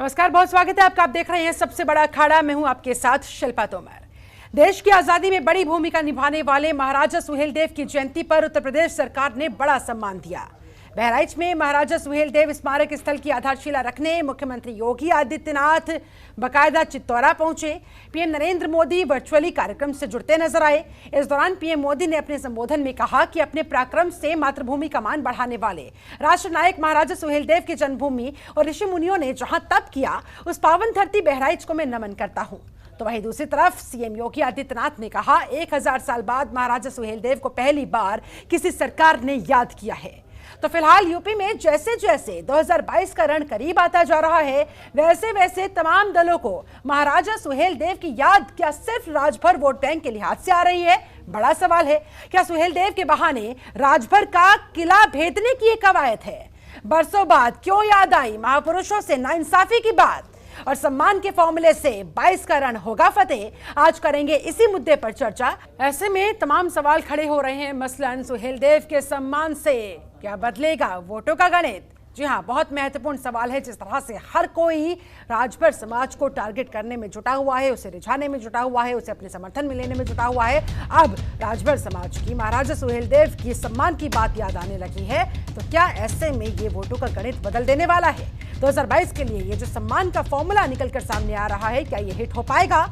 नमस्कार, बहुत स्वागत है आपका। आप देख रहे हैं सबसे बड़ा अखाड़ा। मैं हूं आपके साथ शिल्पा तोमर। देश की आजादी में बड़ी भूमिका निभाने वाले महाराजा सुहेलदेव की जयंती पर उत्तर प्रदेश सरकार ने बड़ा सम्मान दिया। बहराइच में महाराजा सुहेलदेव स्मारक स्थल की आधारशिला रखने मुख्यमंत्री योगी आदित्यनाथ बाकायदा चित्तौरा पहुंचे। पीएम नरेंद्र मोदी वर्चुअली कार्यक्रम से जुड़ते नजर आए। इस दौरान पीएम मोदी ने अपने संबोधन में कहा कि अपने पराक्रम से मातृभूमि का मान बढ़ाने वाले राष्ट्र नायक महाराजा सुहेलदेव की जन्मभूमि और ऋषि मुनियों ने जहां तप किया, उस पावन धरती बहराइच को मैं नमन करता हूं। तो वहीं दूसरी तरफ सीएम योगी आदित्यनाथ ने कहा, 1000 साल बाद महाराजा सुहेलदेव को पहली बार किसी सरकार ने याद किया है। तो फिलहाल यूपी में जैसे जैसे 2022 का रण करीब आता जा रहा है, वैसे वैसे तमाम दलों को महाराजा सुहेलदेव की याद क्या सिर्फ राजभर वोट बैंक के लिहाज से आ रही है? बड़ा सवाल है। क्या सुहेलदेव के बहाने राजभर का किला भेदने की एक कवायद है? बरसों बाद क्यों याद आई महापुरुषों से नाइंसाफी की बात? और सम्मान के फॉर्मूले से 22 का रण होगा फतेह? आज करेंगे इसी मुद्दे पर चर्चा। ऐसे में तमाम सवाल खड़े हो रहे हैं। मसलन सुहेलदेव के सम्मान से क्या बदलेगा वोटों का गणित? जी हाँ, बहुत महत्वपूर्ण सवाल है। जिस तरह से हर कोई राजभर समाज को टारगेट करने में जुटा हुआ है, उसे रिझाने में जुटा हुआ है, उसे अपने समर्थन में लेने में जुटा हुआ है, अब राजभर समाज की महाराजा सुहेलदेव की सम्मान की बात याद आने लगी है। तो क्या ऐसे में ये वोटों का गणित बदल देने वाला है? 2022 के लिए ये जो सम्मान का फॉर्मूला निकलकर सामने आ रहा है, क्या ये हिट हो पाएगा?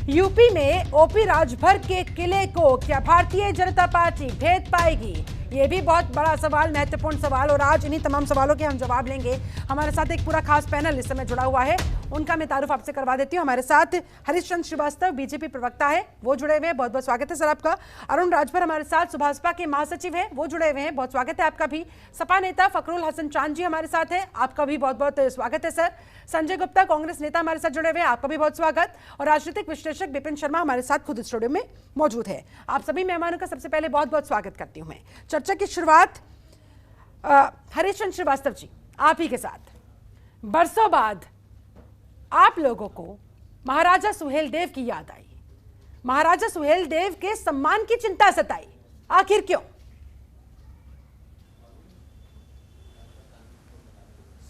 यूपी में ओपी राजभर के किले को क्या भारतीय जनता पार्टी भेद पाएगी? ये भी बहुत बड़ा सवाल, महत्वपूर्ण सवाल, और आज इन्हीं तमाम सवालों के हम जवाब लेंगे। हमारे साथ एक पूरा खास पैनल इस समय जुड़ा हुआ है, उनका मैं तारुफ आपसे करवा देती हूँ। हमारे साथ हरीशचंद्र श्रीवास्तव, बीजेपी प्रवक्ता है, वो जुड़े हुए हैं। बहुत बहुत स्वागत है सर आपका। अरुण राजभर हमारे साथ सुभाषपा के महासचिव हैं, वो जुड़े हुए हैं। बहुत स्वागत है आपका भी। सपा नेता फखरुल हसन चांद जी हमारे साथ है, आपका भी बहुत बहुत स्वागत है सर। संजय गुप्ता कांग्रेस नेता हमारे साथ जुड़े हुए हैं, आपका भी बहुत स्वागत। और राजनीतिक विश्लेषक विपिन शर्मा हमारे साथ खुद स्टूडियो में मौजूद है। आप सभी मेहमानों का सबसे पहले बहुत बहुत स्वागत करती हूँ मैं। चर्चा की शुरुआत हरीशचंद्र श्रीवास्तव जी आप ही के साथ। बरसों बाद आप लोगों को महाराजा सुहेलदेव की याद आई, महाराजा सुहेलदेव के सम्मान की चिंता सताई, आखिर क्यों?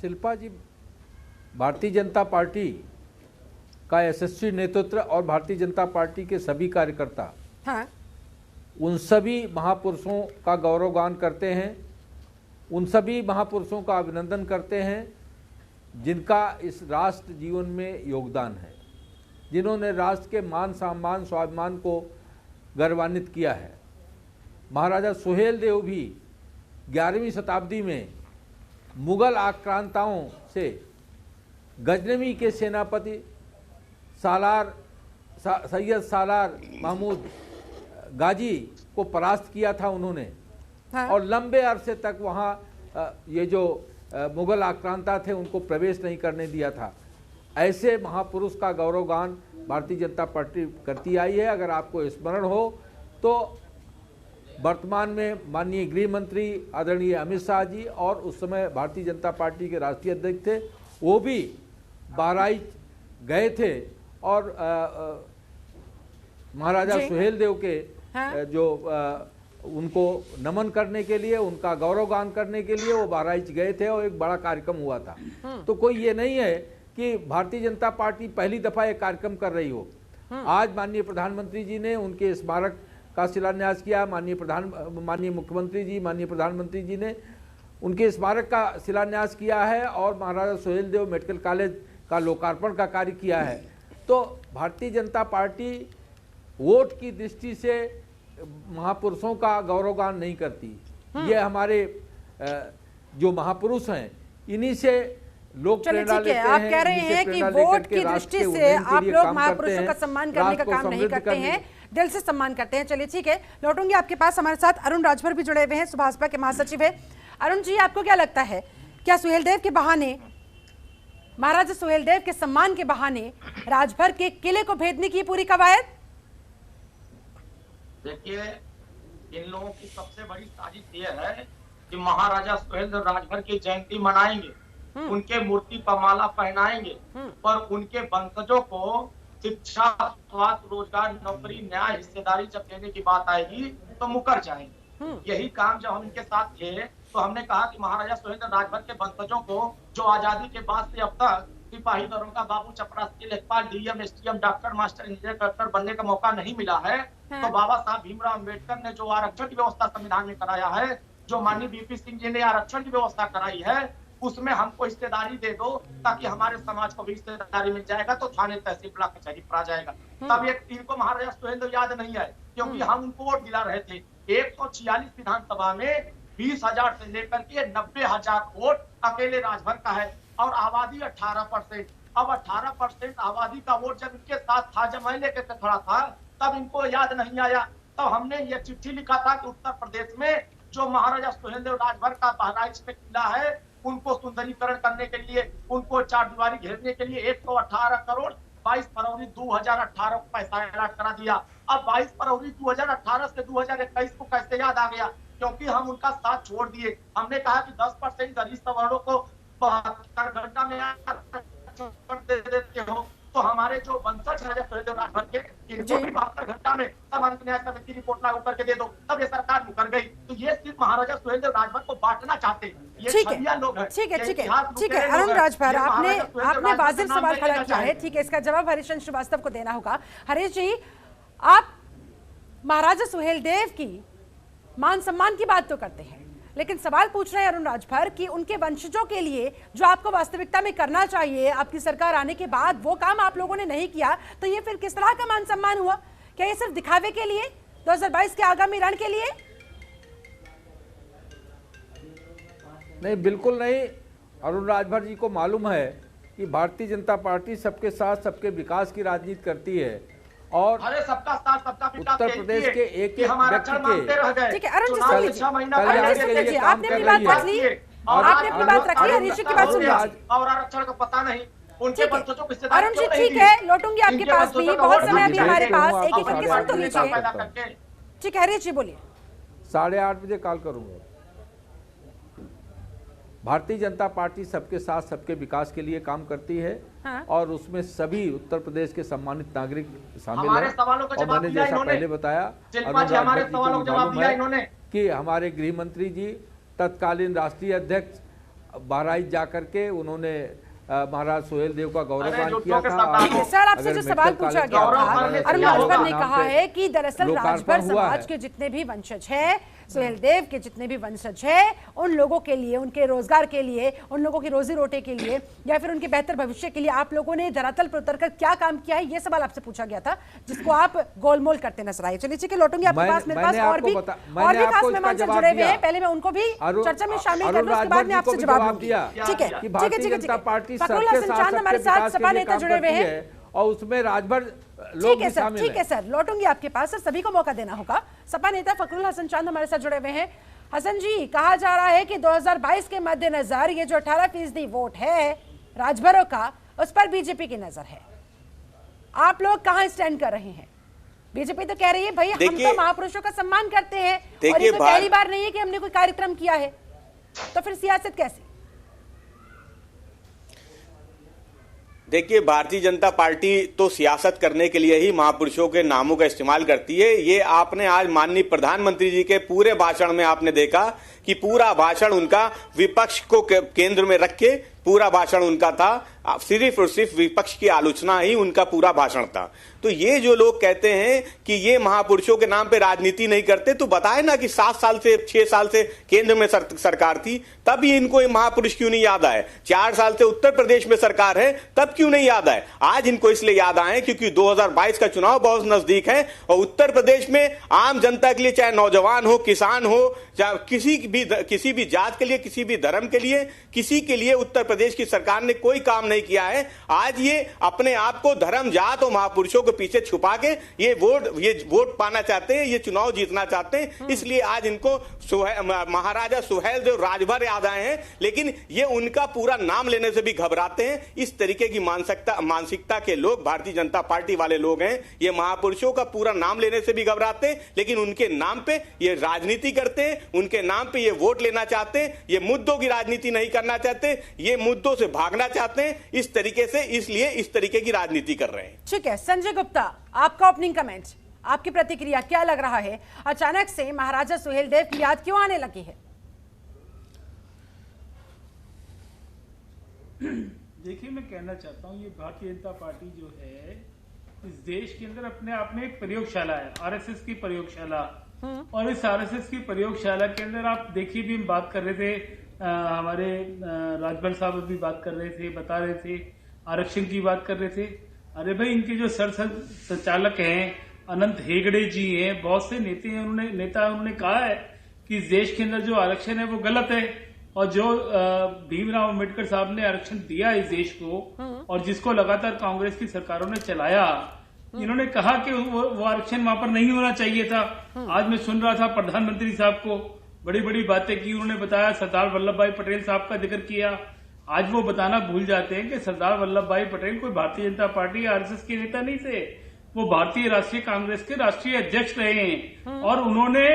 शिल्पा जी, भारतीय जनता पार्टी का यशस्वी नेतृत्व और भारतीय जनता पार्टी के सभी कार्यकर्ता हाँ, उन सभी महापुरुषों का गौरवगान करते हैं, उन सभी महापुरुषों का अभिनंदन करते हैं जिनका इस राष्ट्र जीवन में योगदान है, जिन्होंने राष्ट्र के मान सम्मान स्वाभिमान को गौरवान्वित किया है। महाराजा सुहेलदेव भी 11वीं शताब्दी में मुगल आक्रांताओं से गजनवी के सेनापति सैयद सालार महमूद गाजी को परास्त किया था उन्होंने। हाँ। और लंबे अरसे तक वहाँ ये जो मुगल आक्रांता थे उनको प्रवेश नहीं करने दिया था। ऐसे महापुरुष का गौरवगान भारतीय जनता पार्टी करती आई है। अगर आपको स्मरण हो तो वर्तमान में माननीय गृह मंत्री आदरणीय अमित शाह जी और उस समय भारतीय जनता पार्टी के राष्ट्रीय अध्यक्ष थे, वो भी बहराइच गए थे और महाराजा सुहेलदेव के हाँ? जो उनको नमन करने के लिए, उनका गौरवगान करने के लिए वो बहराइच गए थे और एक बड़ा कार्यक्रम हुआ था। तो कोई ये नहीं है कि भारतीय जनता पार्टी पहली दफा एक कार्यक्रम कर रही हो। आज माननीय प्रधानमंत्री जी ने उनके स्मारक का शिलान्यास किया, माननीय मुख्यमंत्री जी, माननीय प्रधानमंत्री जी ने उनके स्मारक का शिलान्यास किया है और महाराजा सुहेलदेव मेडिकल कॉलेज का लोकार्पण का कार्य किया है। तो भारतीय जनता पार्टी वोट की दृष्टि से महापुरुषों का गौरवगान नहीं करती। ये हमारे जो महापुरुष हैं इन्हीं से लोग प्रेरणा लेते हैं। आप कह रहे हैं कि वोट की दृष्टि से आप लोग महापुरुषों का सम्मान करने का काम नहीं करते हैं, दिल से सम्मान करते हैं। चलिए ठीक है, लौटूंगी आपके पास। हमारे साथ अरुण राजभर भी जुड़े हुए हैं, सुभाषपा के महासचिव है। अरुण जी, आपको क्या लगता है, क्या सुहेलदेव के बहाने, महाराजा सुहेलदेव के सम्मान के बहाने राजभर के किले को भेदने की पूरी कवायद? देखिए, इन लोगों की सबसे बड़ी साजिश ये है कि महाराजा सुहेलदेव राजभर की जयंती मनाएंगे, उनके मूर्ति पर माला पहनाएंगे, पर उनके वंशजों को शिक्षा, स्वास्थ्य, रोजगार, नौकरी, न्याय, हिस्सेदारी जब देने की बात आएगी तो मुकर जाएंगे। यही काम जब हम इनके साथ थे तो हमने कहा कि महाराजा सुहेलदेव राजभर के वंशजों को जो आजादी के बाद से अब तक सिपाही दरोगा, बाबू चपरासी, लेखपाल, DM, SDM, doctor, master, engineer, collector बनने का मौका नहीं मिला है, तो बाबा साहब भीमराव अम्बेडकर ने जो आरक्षण की व्यवस्था संविधान में कराया है, जो माननीय बीपी सिंह जी ने आरक्षण की व्यवस्था कराई है, उसमें हमको हिस्सेदारी दे दो, ताकि हमारे समाज को भी हिस्सेदारी मिल जाएगा, तो थाने तहसील ब्लॉक कचहरी पर आ जाएगा। तब इनको महाराजा सुहेलदेव याद नहीं है, क्योंकि हम उनको वोट दिला रहे थे। 146 विधानसभा में 20,000 से लेकर के 90,000 वोट अकेले राजभर का है, और आबादी 18%। अब 18% आबादी का वोट जब इनके साथ था, जब मैं लेकर के खड़ा था, तब इनको याद नहीं आया। तब हमने ये चिट्ठी लिखा था कि उत्तर प्रदेश में जो महाराजा सुहेलदेव राजभर का बहराइच में किला है, उनको सुंदरीकरण करने के लिए, उनको चारदीवारी घेरने के लिए 118 करोड़ 22 फरवरी 2018 को पैसा अलॉट करा दिया। अब 22 फरवरी 2018 से 2021 को कैसे याद आ गया? क्योंकि हम उनका साथ छोड़ दिए। हमने कहा कि 10% दलित सवर्णों को 72 घंटा में दे देते हो, तो हमारे जो वंशज है सुहेलदेव राजभर के, इनको 72 घंटा में सामान्य न्याय समिति रिपोर्ट लागू करके दे दो। तब ये सरकार मुकर गई। तो ये सिर्फ महाराजा सुहेलदेव राजभर को बांटना चाहते हैं। ठीक है अरुण राजभर, आपने वाजिब सवाल खड़ा किया है, ठीक है, इसका जवाब हरीश श्रीवास्तव को देना होगा। हरीश जी, आप महाराजा सुहेलदेव की मान सम्मान की बात तो करते हैं, लेकिन सवाल पूछ रहे हैं अरुण राजभर कि उनके वंशजों के लिए जो आपको वास्तविकता में करना चाहिए आपकी सरकार आने के बाद, वो काम आप लोगों ने नहीं किया, तो ये फिर किस तरह का मान सम्मान हुआ? क्या ये सिर्फ दिखावे के लिए, 2022 के आगामी रण के लिए? नहीं, बिल्कुल नहीं। अरुण राजभर जी को मालूम है कि भारतीय जनता पार्टी सबके साथ सबके विकास की राजनीति करती है, और अरे सबका साथ सबका विकास उत्तर प्रदेश के एक एक व्यक्ति के ठीक है, अरुण जी आपने अपनी बात रख ली, आपने अपनी बात रख ली, हरीश जी की बात सुनिए। और आरक्षण का पता नहीं उनके बच्चों को किससे। अरुण जी ठीक है, लौटूंगी आपके पास भी, बहुत समय अभी हमारे पास, एक एक करके सुन तो लीजिए। ठीक है हरीश जी बोलिए। 8:30 बजे कॉल करूंगा। भारतीय जनता पार्टी सबके साथ सबके विकास के लिए काम करती है, हाँ? और उसमें सभी उत्तर प्रदेश के सम्मानित नागरिक शामिल हैं। और मैंने जैसा पहले बताया, हमारे सवालों का जवाब दिया इन्होंने कि हमारे गृह मंत्री जी तत्कालीन राष्ट्रीय अध्यक्ष बहराइच जाकर के उन्होंने महाराज सुहेलदेव का गौरवगान किया था। सर आपसे जो सवाल पूछा गया था, अरुण राजभर ने कहा है कि दरअसल राजभर समाज के जितने भी वंशज हैं, सुहेलदेव के जितने भी वंशज हैं, उन लोगों के लिए, उनके रोजगार के लिए, उन लोगों की रोजी रोटी के लिए, या फिर उनके बेहतर भविष्य के लिए आप लोगों ने धरातल पर उतरकर क्या काम किया है, ये सवाल आपसे पूछा गया था, जिसको आप गोलमोल करते नजर आए। चलिए ठीक है, लौटूंगी आपके पास। मेरे पास और भी खास मेहमान जुड़े हुए हैं, पहले मैं उनको भी चर्चा में शामिल कर लूं, उसके बाद में आपसे जवाब दूंगी। ठीक है ठीक है, फखरुल हसन चांद हमारे साथ सपा नेता जुड़े हुए हैं, और उसमें राजभर लोग भी शामिल हैं। ठीक है सर, लौटूंगी आपके पास। सर सभी को मौका देना होगा। सपा नेता फखरुल हसन चांद हमारे साथ जुड़े हुए हैं। हसन जी, कहा जा रहा है कि 2022 के मद्देनजर ये जो 18% वोट है राजभरों का, उस पर बीजेपी की नजर है। आप लोग कहां स्टैंड कर रहे हैं? बीजेपी तो कह रही है भाई हम तो महापुरुषों का सम्मान करते हैं, और ये तो पहली बार नहीं है कि हमने कोई कार्यक्रम किया है, तो फिर सियासत कैसी? देखिए, भारतीय जनता पार्टी तो सियासत करने के लिए ही महापुरुषों के नामों का इस्तेमाल करती है। ये आपने आज माननीय प्रधानमंत्री जी के पूरे भाषण में आपने देखा कि पूरा भाषण उनका विपक्ष को केंद्र में रख के पूरा भाषण उनका था, सिर्फ और सिर्फ विपक्ष की आलोचना ही उनका पूरा भाषण था। तो ये जो लोग कहते हैं कि ये महापुरुषों के नाम पे राजनीति नहीं करते, तो बताए ना कि 7 साल से 6 साल से केंद्र में सरकार थी, तब ही इनको ये महापुरुष क्यों नहीं याद आए? 4 साल से उत्तर प्रदेश में सरकार है, तब क्यों नहीं याद आए? आज इनको इसलिए याद आए क्योंकि 2022 का चुनाव बहुत नजदीक है, और उत्तर प्रदेश में आम जनता के लिए, चाहे नौजवान हो, किसान हो, चाहे किसी भी जात के लिए, किसी भी धर्म के लिए, किसी के लिए उत्तर प्रदेश की सरकार ने कोई काम नहीं किया है। आज ये अपने आप को धर्म, जात और महापुरुषों के पीछे छुपा के ये वोट पाना चाहते हैं, ये चुनाव जीतना चाहते हैं। इसलिए आज इनको महाराजा सुहेलदेव राजभर याद आए हैं, लेकिन ये उनका पूरा नाम लेने से भी घबराते हैं। इस तरीके की मानसिकता के लोग भारतीय जनता पार्टी वाले लोग हैं। ये महापुरुषों का पूरा नाम लेने से भी घबराते हैं, लेकिन उनके नाम पे ये राजनीति करते हैं, उनके नाम पे ये वोट लेना चाहते हैं, ये मुद्दों की राजनीति नहीं करना चाहते, ये मुद्दों से भागना चाहते हैं। इस तरीके से, इसलिए इस तरीके की राजनीति कर रहे हैं। ठीक है, संजय गुप्ता, आपका ओपनिंग कमेंट, आपकी प्रतिक्रिया क्या लग रहा है? अचानक से महाराजा सुहेलदेव की याद क्यों आने लगी है? देखिए, मैं कहना चाहता हूँ, ये भारतीय जनता पार्टी जो है इस देश के अंदर अपने आप में एक प्रयोगशाला है, आरएसएस की प्रयोगशाला। और इस आरएसएस की प्रयोगशाला के अंदर आप देखिए, भी हम बात कर रहे थे, हमारे राजभर साहब भी बात कर रहे थे, बता रहे थे, आरक्षण की बात कर रहे थे। अरे भाई, इनके जो संचालक हैं अनंत हेगड़े जी हैं, बहुत से उन्होंने कहा है कि इस देश के अंदर जो आरक्षण है वो गलत है, और जो भीमराव अम्बेडकर साहब ने आरक्षण दिया इस देश को और जिसको लगातार कांग्रेस की सरकारों ने चलाया, इन्होंने कहा कि वो आरक्षण वहां पर नहीं होना चाहिए था। आज मैं सुन रहा था प्रधानमंत्री साहब को, बड़ी बड़ी बातें की, उन्होंने बताया, सरदार वल्लभ भाई पटेल साहब का जिक्र किया। आज वो बताना भूल जाते हैं कि सरदार वल्लभ भाई पटेल कोई भारतीय जनता पार्टी या आरएसएस के नेता नहीं थे, वो भारतीय राष्ट्रीय कांग्रेस के राष्ट्रीय अध्यक्ष रहे हैं। और उन्होंने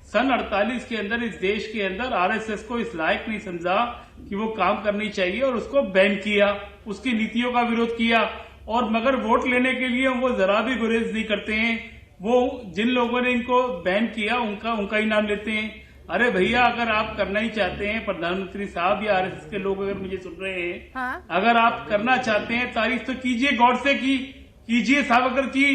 सन 48 के अंदर इस देश के अंदर आरएसएस को इस लायक नहीं समझा कि वो काम करनी चाहिए और उसको बैन किया, उसकी नीतियों का विरोध किया। और मगर वोट लेने के लिए वो जरा भी गुरेज नहीं करते हैं, वो जिन लोगों ने इनको बैन किया उनका ही नाम लेते हैं। अरे भैया, अगर आप करना ही चाहते हैं, प्रधानमंत्री साहब या आरएसएस के लोग अगर मुझे सुन रहे हैं, अगर आप करना चाहते हैं तारीफ तो कीजिए, गौर से कीजिए, सावरकर की,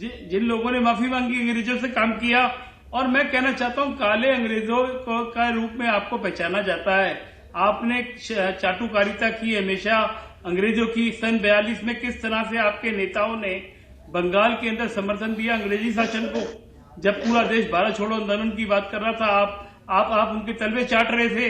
जिन लोगों ने माफी मांगी, अंग्रेजों से काम किया। और मैं कहना चाहता हूं, काले अंग्रेजों का रूप में आपको पहचाना जाता है। आपने चाटुकारिता की हमेशा अंग्रेजों की। सन 42 में किस तरह से आपके नेताओं ने बंगाल के अंदर समर्थन दिया अंग्रेजी शासन को, जब पूरा देश भारत छोड़ो आंदोलन की बात कर रहा था, आप उनके तलवे चाट रहे थे।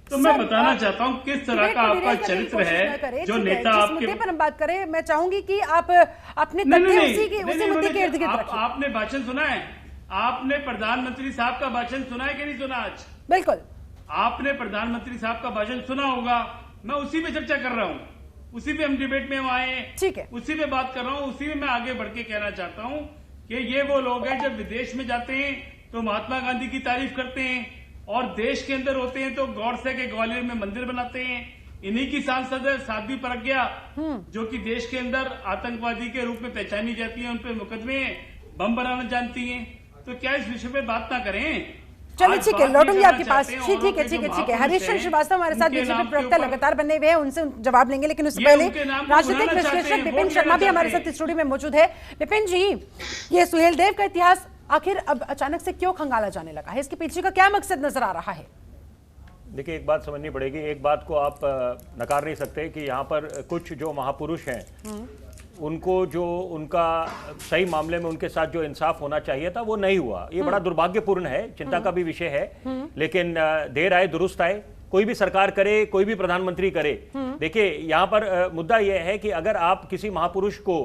तो मैं बताना चाहता हूं किस तरह का आपका चरित्र है, जो नेता आपके पर हम बात करें। मैं चाहूंगी कि आप अपने उसी मुद्दे के इर्द गिर्द रखिए। आपने भाषण सुना है? आपने प्रधानमंत्री साहब का भाषण सुना है कि नहीं सुना? आज बिल्कुल आपने प्रधानमंत्री साहब का भाषण सुना होगा। मैं उसी पे चर्चा कर रहा हूँ, उसी पे हम डिबेट में आए हैं, ठीक है, उसी पे बात कर रहा हूँ, उसी में मैं आगे बढ़ के कहना चाहता हूँ कि ये वो लोग हैं जब विदेश में जाते हैं तो महात्मा गांधी की तारीफ करते हैं, और देश के अंदर होते हैं तो गौरसे के ग्वालियर में मंदिर बनाते हैं। इन्हीं की सांसद है साध्वी प्रज्ञा, जो कि देश के अंदर आतंकवादी के रूप में पहचानी जाती है, उन पे मुकदमे, बम बनाना जानती हैं। तो क्या इस विषय पे बात ना करें? चलिए ठीक है, लौटूंगी आपके पास। ठीक है। हरीश श्रीवास्तव हमारे साथ बीजेपी प्रवक्ता लगातार बने हुए हैं, उनसे जवाब लेंगे, लेकिन उससे पहले राजनीतिक विश्लेषक विपिन शर्मा भी हमारे साथ स्टूडियो में मौजूद है। विपिन जी, ये सुहेलदेव का इतिहास आखिर अब अचानक से क्यों खंगाला जाने लगा है? इसके पीछे का क्या मकसद नजर आ रहा है? देखिए, एक बात समझनी पड़ेगी, एक बात को आप नकार नहीं सकते कि यहाँ पर कुछ जो महापुरुष हैं उनको जो उनका सही मामले में उनके साथ जो इंसाफ होना चाहिए था वो नहीं हुआ। ये बड़ा दुर्भाग्यपूर्ण है, चिंता का भी विषय है, लेकिन देर आए दुरुस्त आए। कोई भी सरकार करे, कोई भी प्रधानमंत्री करे, देखिए यहाँ पर मुद्दा यह है कि अगर आप किसी महापुरुष को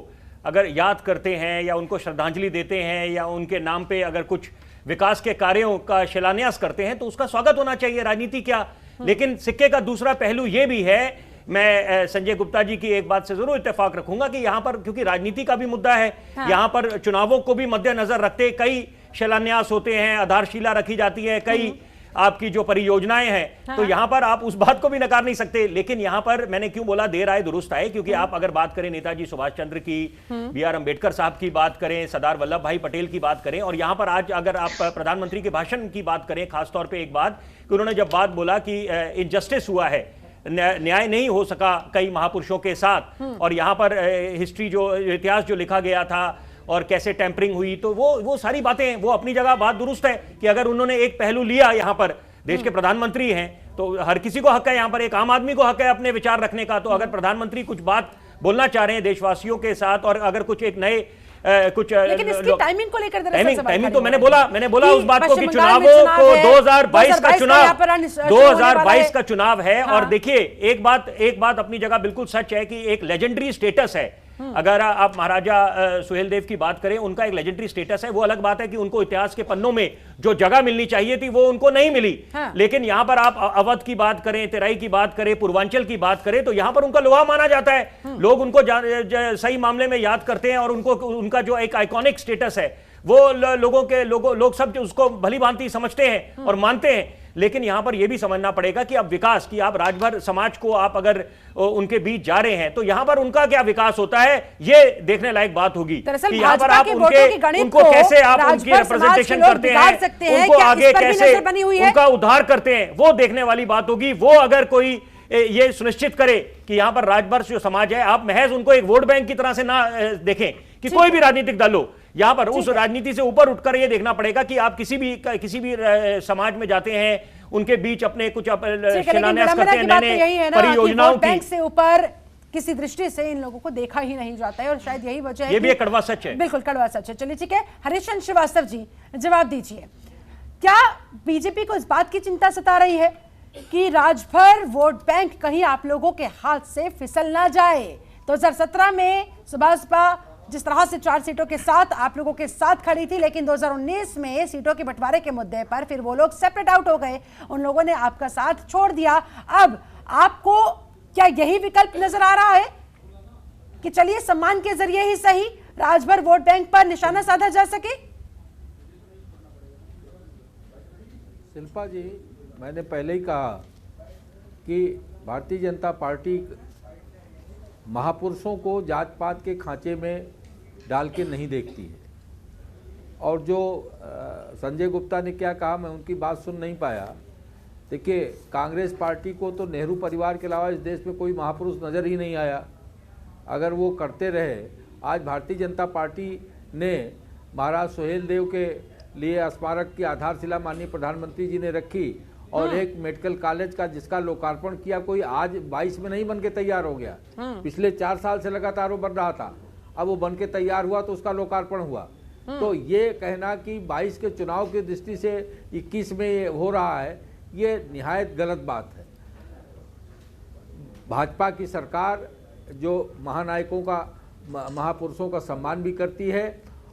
अगर याद करते हैं या उनको श्रद्धांजलि देते हैं या उनके नाम पे अगर कुछ विकास के कार्यों का शिलान्यास करते हैं तो उसका स्वागत होना चाहिए, राजनीति क्या। लेकिन सिक्के का दूसरा पहलू यह भी है, मैं संजय गुप्ता जी की एक बात से जरूर इत्तेफाक रखूंगा कि यहां पर क्योंकि राजनीति का भी मुद्दा है, यहां पर चुनावों को भी मद्देनजर रखते कई शिलान्यास होते हैं, आधारशिला रखी जाती है, कई आपकी जो परियोजनाएं हैं, तो यहां पर आप उस बात को भी नकार नहीं सकते। लेकिन यहां पर मैंने क्यों बोला देर आए दुरुस्त आए, क्योंकि आप अगर बात करें नेताजी सुभाष चंद्र की, BR अम्बेडकर साहब की बात करें, सरदार वल्लभ भाई पटेल की बात करें, और यहां पर आज अगर आप प्रधानमंत्री के भाषण की बात करें, खासतौर पर एक बात कि उन्होंने जब बात बोला कि इनजस्टिस हुआ है, न्याय नहीं हो सका कई महापुरुषों के साथ, और यहाँ पर हिस्ट्री जो इतिहास जो लिखा गया था और कैसे टेम्परिंग हुई, तो वो सारी बातें वो अपनी जगह बात दुरुस्त है कि अगर उन्होंने एक पहलू लिया, यहाँ पर देश के प्रधानमंत्री हैं तो हर किसी को हक है, यहाँ पर एक आम आदमी को हक है अपने विचार रखने का। तो अगर प्रधानमंत्री कुछ बात बोलना चाह रहे हैं देशवासियों के साथ, और अगर कुछ एक नए कुछ लेकिन इसकी टाइमिंग को लेकर टाइमिंग तो मैंने बोला उस बात को कि चुनावों को 2022 का चुनाव है। और देखिए, एक बात अपनी जगह बिल्कुल सच है कि एक लेजेंडरी स्टेटस है। अगर आप महाराजा सुहेलदेव की बात करें, उनका एक लेजेंडरी स्टेटस है। वो अलग बात है कि उनको इतिहास के पन्नों में जो जगह मिलनी चाहिए थी वो उनको नहीं मिली। लेकिन यहां पर आप अवध की बात करें, तेराई की बात करें, पूर्वांचल की बात करें, तो यहां पर उनका लोहा माना जाता है। लोग उनको सही मामले में याद करते हैं, और उनका जो एक आइकॉनिक स्टेटस है वो लोग सब उसको भली भांति समझते हैं और मानते हैं। लेकिन यहां पर यह भी समझना पड़ेगा कि अब विकास की आप राजभर समाज को आप अगर उनके बीच जा रहे हैं तो यहां पर उनका क्या विकास होता है, ये देखने लायक बात होगी कि यहां पर आप उनको कैसे आप उनकी रिप्रेजेंटेशन करते हैं, उनको आगे कैसे उनका उद्धार करते हैं, वो देखने वाली बात होगी। वो अगर कोई ये सुनिश्चित करे कि यहां पर राजभर जो समाज है, आप महज उनको एक वोट बैंक की तरह से ना देखें कि कोई भी राजनीतिक दल हो। यहां पर उस राजनीति से ऊपर उठकर ये देखना पड़ेगा कि आप किसी भी समाज में जाते हैं, उनके बीच अपने कुछ शिलान्यास करते हैं नए परियोजनाओं की, बैंक से ऊपर किसी दृष्टि से इन लोगों को देखा ही नहीं जाता है और शायद यही वजह है। ये भी एक कड़वा सच है, बिल्कुल कड़वा सच है। चलिए ठीक है, हरीशचंद्र श्रीवास्तव जी जवाब दीजिए, क्या बीजेपी को इस बात की चिंता सता रही है कि राजभर वोट बैंक कहीं आप लोगों के हाथ से फिसल ना जाए? 2017 में सुभाषपा जिस तरह से 4 सीटों के साथ आप लोगों के साथ खड़ी थी, लेकिन 2019 में सीटों के बंटवारे के मुद्दे पर फिर वो लोग सेपरेट आउट हो गए, उन लोगों ने आपका साथ छोड़ दिया। अब आपको क्या यही विकल्प नजर आ रहा है कि चलिए सम्मान के जरिए ही सही राजभर वोट बैंक पर निशाना साधा जा सके? शिल्पा जी, मैंने पहले ही कहा कि भारतीय जनता पार्टी महापुरुषों को जात पात के खांचे में डाल के नहीं देखती है। और जो संजय गुप्ता ने क्या कहा, मैं उनकी बात सुन नहीं पाया। देखिए, कांग्रेस पार्टी को तो नेहरू परिवार के अलावा इस देश में कोई महापुरुष नज़र ही नहीं आया। अगर वो करते रहे, आज भारतीय जनता पार्टी ने महाराज सुहेल देव के लिए स्मारक की आधारशिला माननीय प्रधानमंत्री जी ने रखी और एक मेडिकल कॉलेज का जिसका लोकार्पण किया, कोई आज 22 में नहीं बन के तैयार हो गया। पिछले 4 साल से लगातार वो बन रहा था, अब वो बन के तैयार हुआ तो उसका लोकार्पण हुआ। तो ये कहना कि 22 के चुनाव की दृष्टि से 21 में ये हो रहा है, ये निहायत गलत बात है। भाजपा की सरकार जो महानायकों का, महापुरुषों का सम्मान भी करती है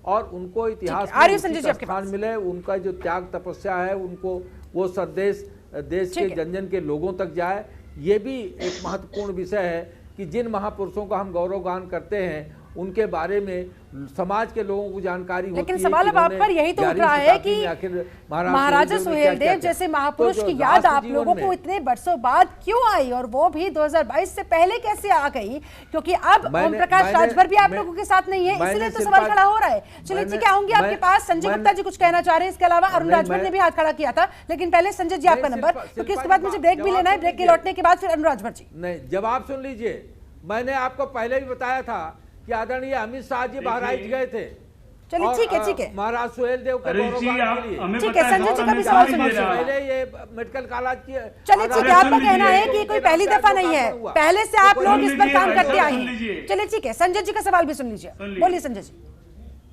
और उनको इतिहास में स्थान मिले, उनका जो त्याग तपस्या है उनको वो संदेश देश के जन जन के लोगों तक जाए। ये भी एक महत्वपूर्ण विषय है कि जिन महापुरुषों का हम गौरवगान करते हैं उनके बारे में समाज के लोगों को जानकारी होती है। लेकिन सवाल अब आप पर यही तो उठ रहा है कि महाराजा सुहेल देव जैसे महापुरुष की याद आप लोगों को इतने बरसों बाद क्यों आई और वो भी 2022 से पहले कैसे आ गई? क्योंकि अब ओम प्रकाश राजभर भी आप लोगों के साथ नहीं है, इसलिए तो सवाल खड़ा हो रहा है। चलिए ठीक है, आऊंगी आपके पास। संजय गुप्ता जी कुछ कहना चाह रहे हैं, इसके अलावा अरुण राजभर ने भी हाथ खड़ा किया था, लेकिन पहले संजय जी आपका नंबर, क्योंकि उसके बाद मुझे ब्रेक भी लेना है। ब्रेक के लौटने के बाद फिर अरुण राजभर जी। नहीं, जवाब सुन लीजिए। मैंने आपको पहले भी बताया था कि आदरणीय अमित शाह जी बहराइच गए थे। चलिए ठीक है, ठीक है। महाराज सुहेल देव के गौरवगान के लिए। ठीक है, संजय जी का भी सवाल सुनिए। पहले ये मेडिकल कॉलेज की, चलिए ठीक है, आपका कहना है कि कोई पहली दफा नहीं है, पहले से आप लोग इस पर काम करते आए हैं। चलिए ठीक है, संजय जी का सवाल भी सुन लीजिए। बोलिए संजय जी,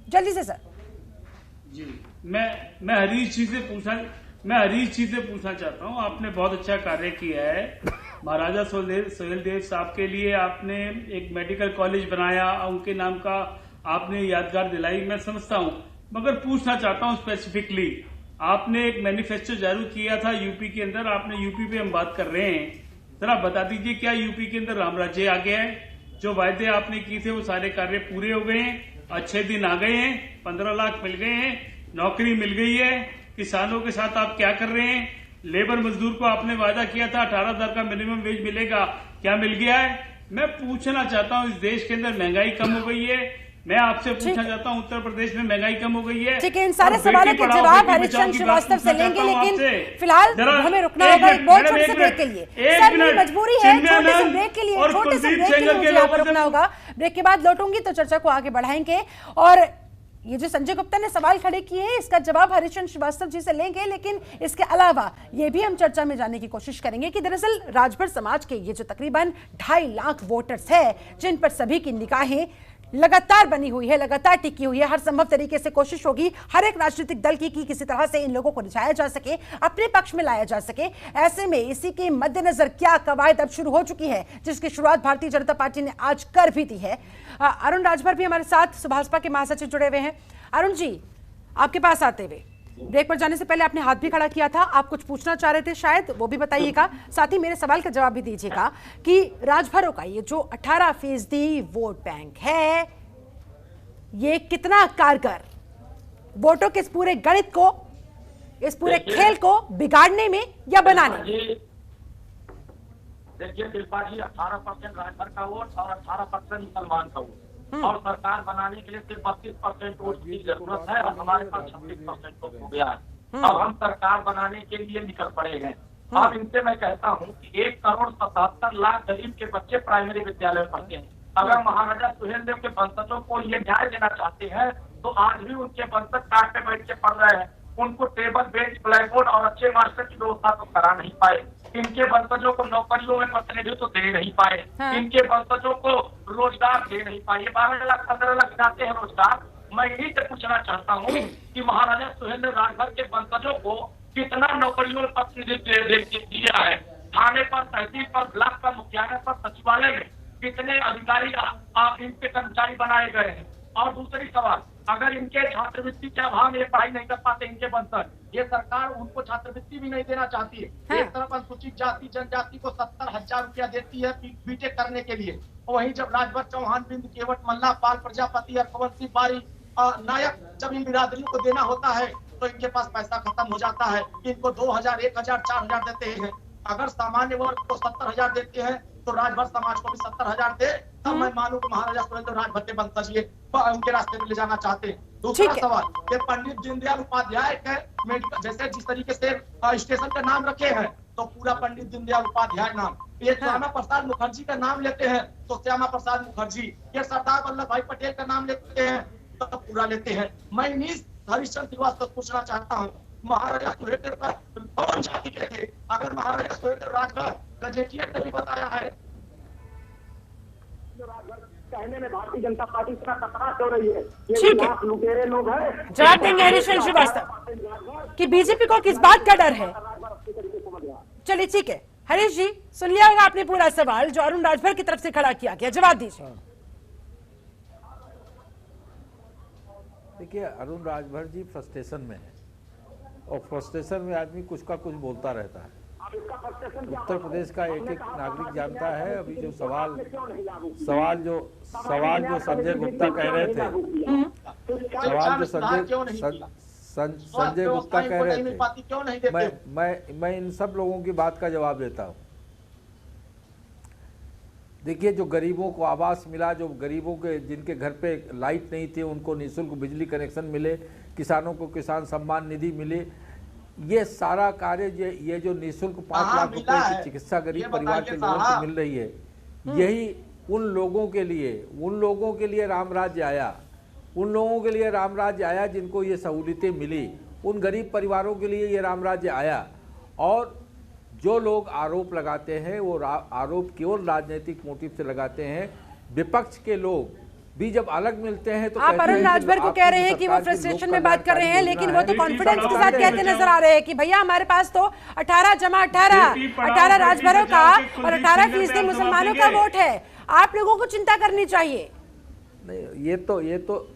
जल्दी से सर। जी, मैं हरीश जी से पूछना चाहता हूँ। आपने बहुत अच्छा कार्य किया है। महाराजा सुहेल देव साहब के लिए आपने एक मेडिकल कॉलेज बनाया, उनके नाम का आपने यादगार दिलाई, मैं समझता हूँ। मगर पूछना चाहता हूँ स्पेसिफिकली, आपने एक मैनिफेस्टो जारी किया था यूपी के अंदर, आपने यूपी पे हम बात कर रहे हैं, जरा बता दीजिए क्या यूपी के अंदर राम राज्य आ गया है? जो वायदे आपने किए थे वो सारे कार्य पूरे हो गए हैं, अच्छे दिन आ गए हैं, 15 लाख मिल गए हैं, नौकरी मिल गई है, किसानों के साथ आप क्या कर रहे हैं? लेबर मजदूर को आपने वादा किया था 18,000 का मिनिमम वेज मिलेगा, क्या मिल गया है? मैं पूछना चाहता हूँ, इस देश के अंदर महंगाई कम हो गई है, मैं आपसे पूछना चाहता हूँ उत्तर प्रदेश में महंगाई कम हो गई है। ठीक है, इन सारे सवालों के जवाब हरीशचंद्र श्रीवास्तव से लेंगे, लेकिन फिलहाल हमें रुकना होगा एक बहुत छोटे से ब्रेक के लिए। सर, मेरी मजबूरी है छोटे से ब्रेक के लिए, मुझे यहाँ पर रुकना होगा। ब्रेक के बाद लौटूंगी तो चर्चा को आगे बढ़ाएंगे और ये जो संजय गुप्ता ने सवाल खड़े किए हैं इसका जवाब हरीशचंद्र श्रीवास्तव जी से लेंगे, लेकिन इसके अलावा ये भी हम चर्चा में जाने की कोशिश करेंगे कि दरअसल राजभर समाज के ये जो तकरीबन 2.5 लाख वोटर्स है, जिन पर सभी की निगाहें लगातार बनी हुई है, लगातार टिकी हुई है, हर संभव तरीके से कोशिश होगी हर एक राजनीतिक दल की कि किसी तरह से इन लोगों को रिझाया जा सके, अपने पक्ष में लाया जा सके। ऐसे में इसी के मद्देनजर क्या कवायद अब शुरू हो चुकी है, जिसकी शुरुआत भारतीय जनता पार्टी ने आज कर भी दी है। अरुण राजभर भी हमारे साथ सुभाषपा के महासचिव जुड़े हुए हैं। अरुण जी, आपके पास आते हुए ब्रेक पर जाने से पहले आपने हाथ भी खड़ा किया था, आप कुछ पूछना चाह रहे थे शायद, वो भी बताइएगा, साथ ही मेरे सवाल का जवाब भी दीजिएगा कि राजभरों का ये जो 18% वोट बैंक है, ये कितना कारगर वोटों के इस पूरे गणित को, इस पूरे खेल को बिगाड़ने में या बनाने में? देखिए शिल्पा जी, 18% राजभर का वोट और 18% मुसलमान का वोट, और सरकार बनाने के लिए सिर्फ 32% वोट की जरूरत है और हमारे पास 26% वोट हो गया है। अब हम सरकार बनाने के लिए निकल पड़े हैं। अब इनसे मैं कहता हूँ कि 1,77,00,000 गरीब के बच्चे प्राइमरी विद्यालय में पढ़ते हैं। अगर महाराजा सुहेलदेव के वंशजों को ये न्याय देना चाहते हैं तो आज भी उनके वंशज काट पे बैठ के पढ़ रहे हैं। उनको टेबल, बेंच, ब्लैक बोर्ड और अच्छे मास्टर की व्यवस्था तो करा नहीं पाए। इनके वंशजों को नौकरियों में प्रतिनिधित्व दे नहीं पाए। इनके वंशजों को रोजगार दे नहीं पाए। 12 लाख 15 लाख जाते हैं रोजगार। मैं यही से पूछना चाहता हूँ कि महाराजा सुहेलदेव राजभर के वंशजों को कितना नौकरियों में प्रतिनिधित्व दिया है? थाने पर, तहसील पर, ब्लॉक पर, मुख्यालय पर, सचिवालय में कितने अधिकारी इनके कर्मचारी बनाए गए हैं? और दूसरी सवाल, अगर इनके छात्रवृत्ति के अभाव में पढ़ाई नहीं कर पाते इनके वंशज, ये सरकार उनको छात्रवृत्ति भी नहीं देना चाहती है। एक तरफ अनुसूचित जाति जनजाति को 70,000 रुपया देती है बीटेक करने के लिए, और वहीं जब राजभर, चौहान, बिंद, केवट, मल्ला, पाल, प्रजापति, अरकवंशी, बारी, नायक, जब इन बिरादरियों को देना होता है तो इनके पास पैसा खत्म हो जाता है। इनको 2,000, 1,000, 4,000 देते हैं। अगर सामान्य वर्ग को 70,000 देते हैं तो राजभर समाज को भी 70,000 दे, तब मैं मानूं कि महाराजा सुहेलदेव राजभर के वंशज ये उनके रास्ते में ले जाना चाहते हैं। दूसरा सवाल, ये पंडित दीनदयाल उपाध्याय के मेडिकल, जैसे जिस तरीके से स्टेशन का नाम रखे हैं तो पूरा पंडित दीनदयाल उपाध्याय नाम, ये श्यामा प्रसाद मुखर्जी का नाम लेते हैं तो श्यामा प्रसाद मुखर्जी, ये सरदार वल्लभ भाई पटेल का नाम लेते हैं तो पूरा लेते हैं। मैं हरिश्चंद्र श्रीवास्तव पूछना चाहता हूँ, महाराजा सुहेलदेव का कौन जाति के थे? अगर महाराजा सुहेलदेव राजभर गजेटियर ने भी बताया है, कहने में भारतीय जनता पार्टी इतना कतरात हो रही है, ये लुटेरे लोग हैं। जवाब देंगे हरिश्चंद्र श्रीवास्तव कि बीजेपी को किस बात का डर है। चलिए ठीक है, हरीश जी सुन लिया होगा आपने पूरा सवाल जो अरुण राजभर की तरफ से खड़ा किया गया, जवाब दीजिए। देखिए, अरुण राजभर जी फ्रस्ट्रेशन में है और फ्रस्ट्रेशन में आदमी कुछ का कुछ बोलता रहता है। उत्तर प्रदेश का एक एक नागरिक जानता है। अभी जो सवाल जो संजय गुप्ता कह रहे थे, संजय गुप्ता कह रहे थे, मैं इन सब लोगों की बात का जवाब देता हूँ। देखिए, जो गरीबों को आवास मिला, जो गरीबों के जिनके घर पे लाइट नहीं थी उनको निःशुल्क बिजली कनेक्शन मिले, किसानों को किसान सम्मान निधि मिले, ये सारा कार्य, ये जो निःशुल्क 5 लाख रुपए की चिकित्सा गरीब परिवार के लोगों को मिल रही है, यही उन लोगों के लिए राम राज्य आया। उन लोगों के लिए राम राज्य आया जिनको ये सहूलियतें मिली। उन गरीब परिवारों के लिए ये राम राज्य आया। और जो लोग आरोप लगाते हैं वो आरोप केवल राजनीतिक मोटिव से लगाते हैं। विपक्ष के लोग भी जब अलग मिलते हैं तो आप अरुण राजभर को कह रहे हैं कि वो फ्रस्ट्रेशन में बात कर रहे हैं, लेकिन वो तो कॉन्फिडेंस के साथ कहते नजर आ रहे हैं कि भैया हमारे पास तो 18 राजभरों का और 18% मुसलमानों का वोट है, आप लोगों को चिंता करनी चाहिए। नहीं, ये तो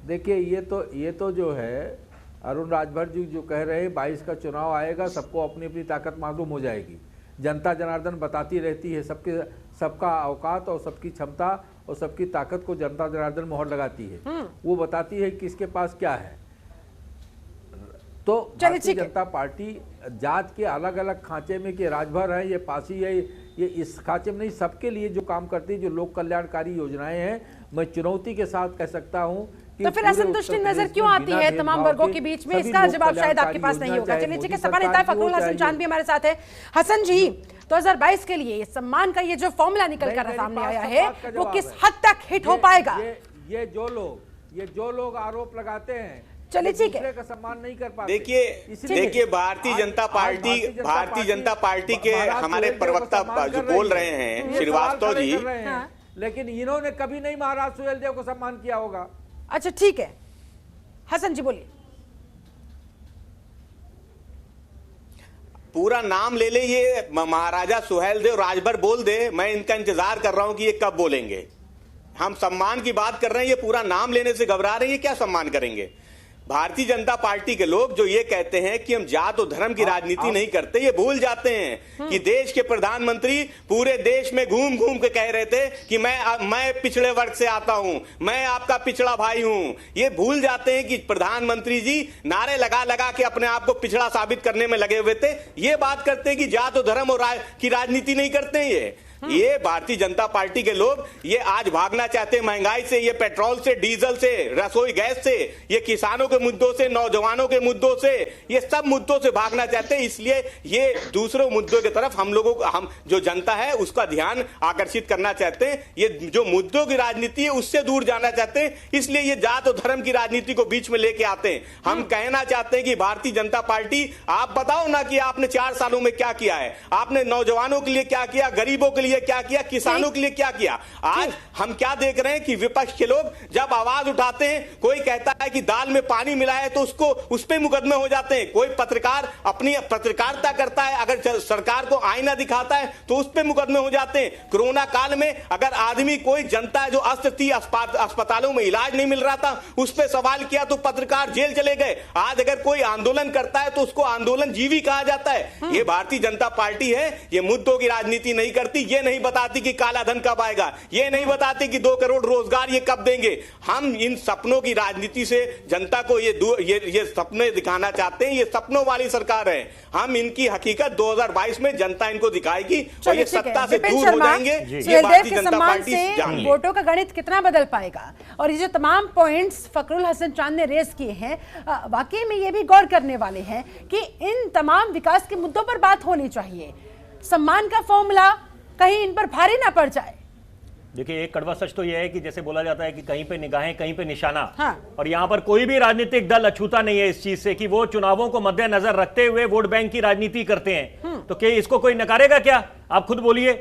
देखिए, ये तो जो है अरुण राजभर जी जो कह रहे हैं 22 का चुनाव आएगा, सबको अपनी अपनी ताकत मालूम हो जाएगी। जनता जनार्दन बताती रहती है, सबका औकात और सबकी क्षमता और सबकी ताकत को जनता जनार्दन मोहर लगाती है। वो बताती है कि इसके पास क्या है। तो भारतीय जनता पार्टी जात के अलग अलग खांचे में कि राजभर है, ये पासी है, ये इस खांचे में नहीं, सबके लिए जो काम करती है, जो लोक कल्याणकारी योजनाएं हैं, मैं चुनौती के साथ कह सकता हूं। तो फिर असंतुष्टि नजर क्यों आती है तमाम वर्गों के बीच में? इसका जवाब शायद आपके पास नहीं होगा। चलिए ठीक है, सपा नेता फखरुल हसन चांद भी हमारे साथ है। हसन जी, 2022 के लिए सम्मान का ये जो फॉर्मूला निकल कर सामने आया है वो किस हद तक हिट हो पाएगा? ये जो लोग आरोप लगाते हैं, चलिए ठीक है, का सम्मान नहीं कर पाते। देखिए भारतीय जनता पार्टी के हमारे प्रवक्ता जो बोल रहे हैं श्रीवास्तव जी, लेकिन इन्होंने कभी नहीं महाराज सुहेलदेव को सम्मान किया होगा। अच्छा ठीक है, हसन जी बोलिए। पूरा नाम ले ले, ये महाराजा सुहेलदेव राजभर बोल दे, मैं इनका इंतजार कर रहा हूं कि ये कब बोलेंगे। हम सम्मान की बात कर रहे हैं, ये पूरा नाम लेने से घबरा रहे हैं, ये क्या सम्मान करेंगे? भारतीय जनता पार्टी के लोग जो ये कहते हैं कि हम जात और धर्म की राजनीति नहीं करते, ये भूल जाते हैं कि देश के प्रधानमंत्री पूरे देश में घूम घूम के कह रहे थे कि मैं पिछड़े वर्ग से आता हूं, मैं आपका पिछड़ा भाई हूं। ये भूल जाते हैं कि प्रधानमंत्री जी नारे लगा लगा के अपने आप को पिछड़ा साबित करने में लगे हुए थे। ये बात करते हैं कि जात और धर्म और की राजनीति नहीं करते हैं। ये ये भारतीय जनता पार्टी के लोग ये आज भागना चाहते हैं महंगाई से, ये पेट्रोल से, डीजल से, रसोई गैस से, ये किसानों के मुद्दों से, नौजवानों के मुद्दों से, ये सब मुद्दों से भागना चाहते हैं। इसलिए ये दूसरों मुद्दों की तरफ हम लोगों को, हम जो जनता है उसका ध्यान आकर्षित करना चाहते हैं। ये जो मुद्दों की राजनीति है उससे दूर जाना चाहते हैं, इसलिए ये जात और धर्म की राजनीति को बीच में लेके आते हैं। हम कहना चाहते हैं कि भारतीय जनता पार्टी, आप बताओ ना कि आपने 4 सालों में क्या किया है, आपने नौजवानों के लिए क्या किया, गरीबों के लिए क्या किया, किसानों के लिए क्या किया। आज हम क्या देख रहे हैं कि विपक्ष के लोग जब आवाज उठाते हैं, कोई कहता है कि दाल में पानी मिला है तो उसको उस पे मुकदमे हो जाते हैं। कोई पत्रकार अपनी पत्रकारिता करता है, अगर सरकार को आईना दिखाता है तो उस पे मुकदमे हो जाते हैं। कोरोना काल में अगर आदमी, कोई जनता जो अस्त्र थी, अस्पतालों में इलाज नहीं मिल रहा था, उस पे सवाल किया तो पत्रकार जेल चले गए। आज अगर कोई आंदोलन करता है तो उसको आंदोलन जीवी कहा जाता है। ये भारतीय जनता पार्टी है, ये मुद्दों की राजनीति नहीं करती, ये नहीं बताती कि काला धन कब आएगा, ये नहीं बताती कि 2 करोड़ रोजगार ये कब देंगे। हम इन सपनों की राजनीति से जनता को ये सपने दिखाना चाहते हैं। ये सपनों वाली सरकार है। हम इनकी हकीकत 2022 में जनता इनको दिखाएगी और ये सत्ता से दूर हो जाएंगे। ये भारतीय जनता पार्टी जान ले। वोटों का गणित कितना बदल पाएगा। और ये जो तमाम पॉइंट्स फखरुल हसन चांद ने रेस किए हैं, वाकई में ये भी गौर करने वाले हैं कि इन तमाम विकास के मुद्दों पर बात होनी चाहिए। सम्मान का फॉर्मूला कहीं इन पर भारी ना पड़ जाए। देखिए, एक कड़वा सच तो यह है कि जैसे बोला जाता है कि कहीं पे निगाहें कहीं पे निशाना। हाँ। और यहां पर कोई भी राजनीतिक दल अछूता नहीं है इस चीज से कि वो चुनावों को मद्देनजर रखते हुए वोट बैंक की राजनीति करते हैं। तो क्या इसको कोई नकारेगा क्या? आप खुद बोलिए।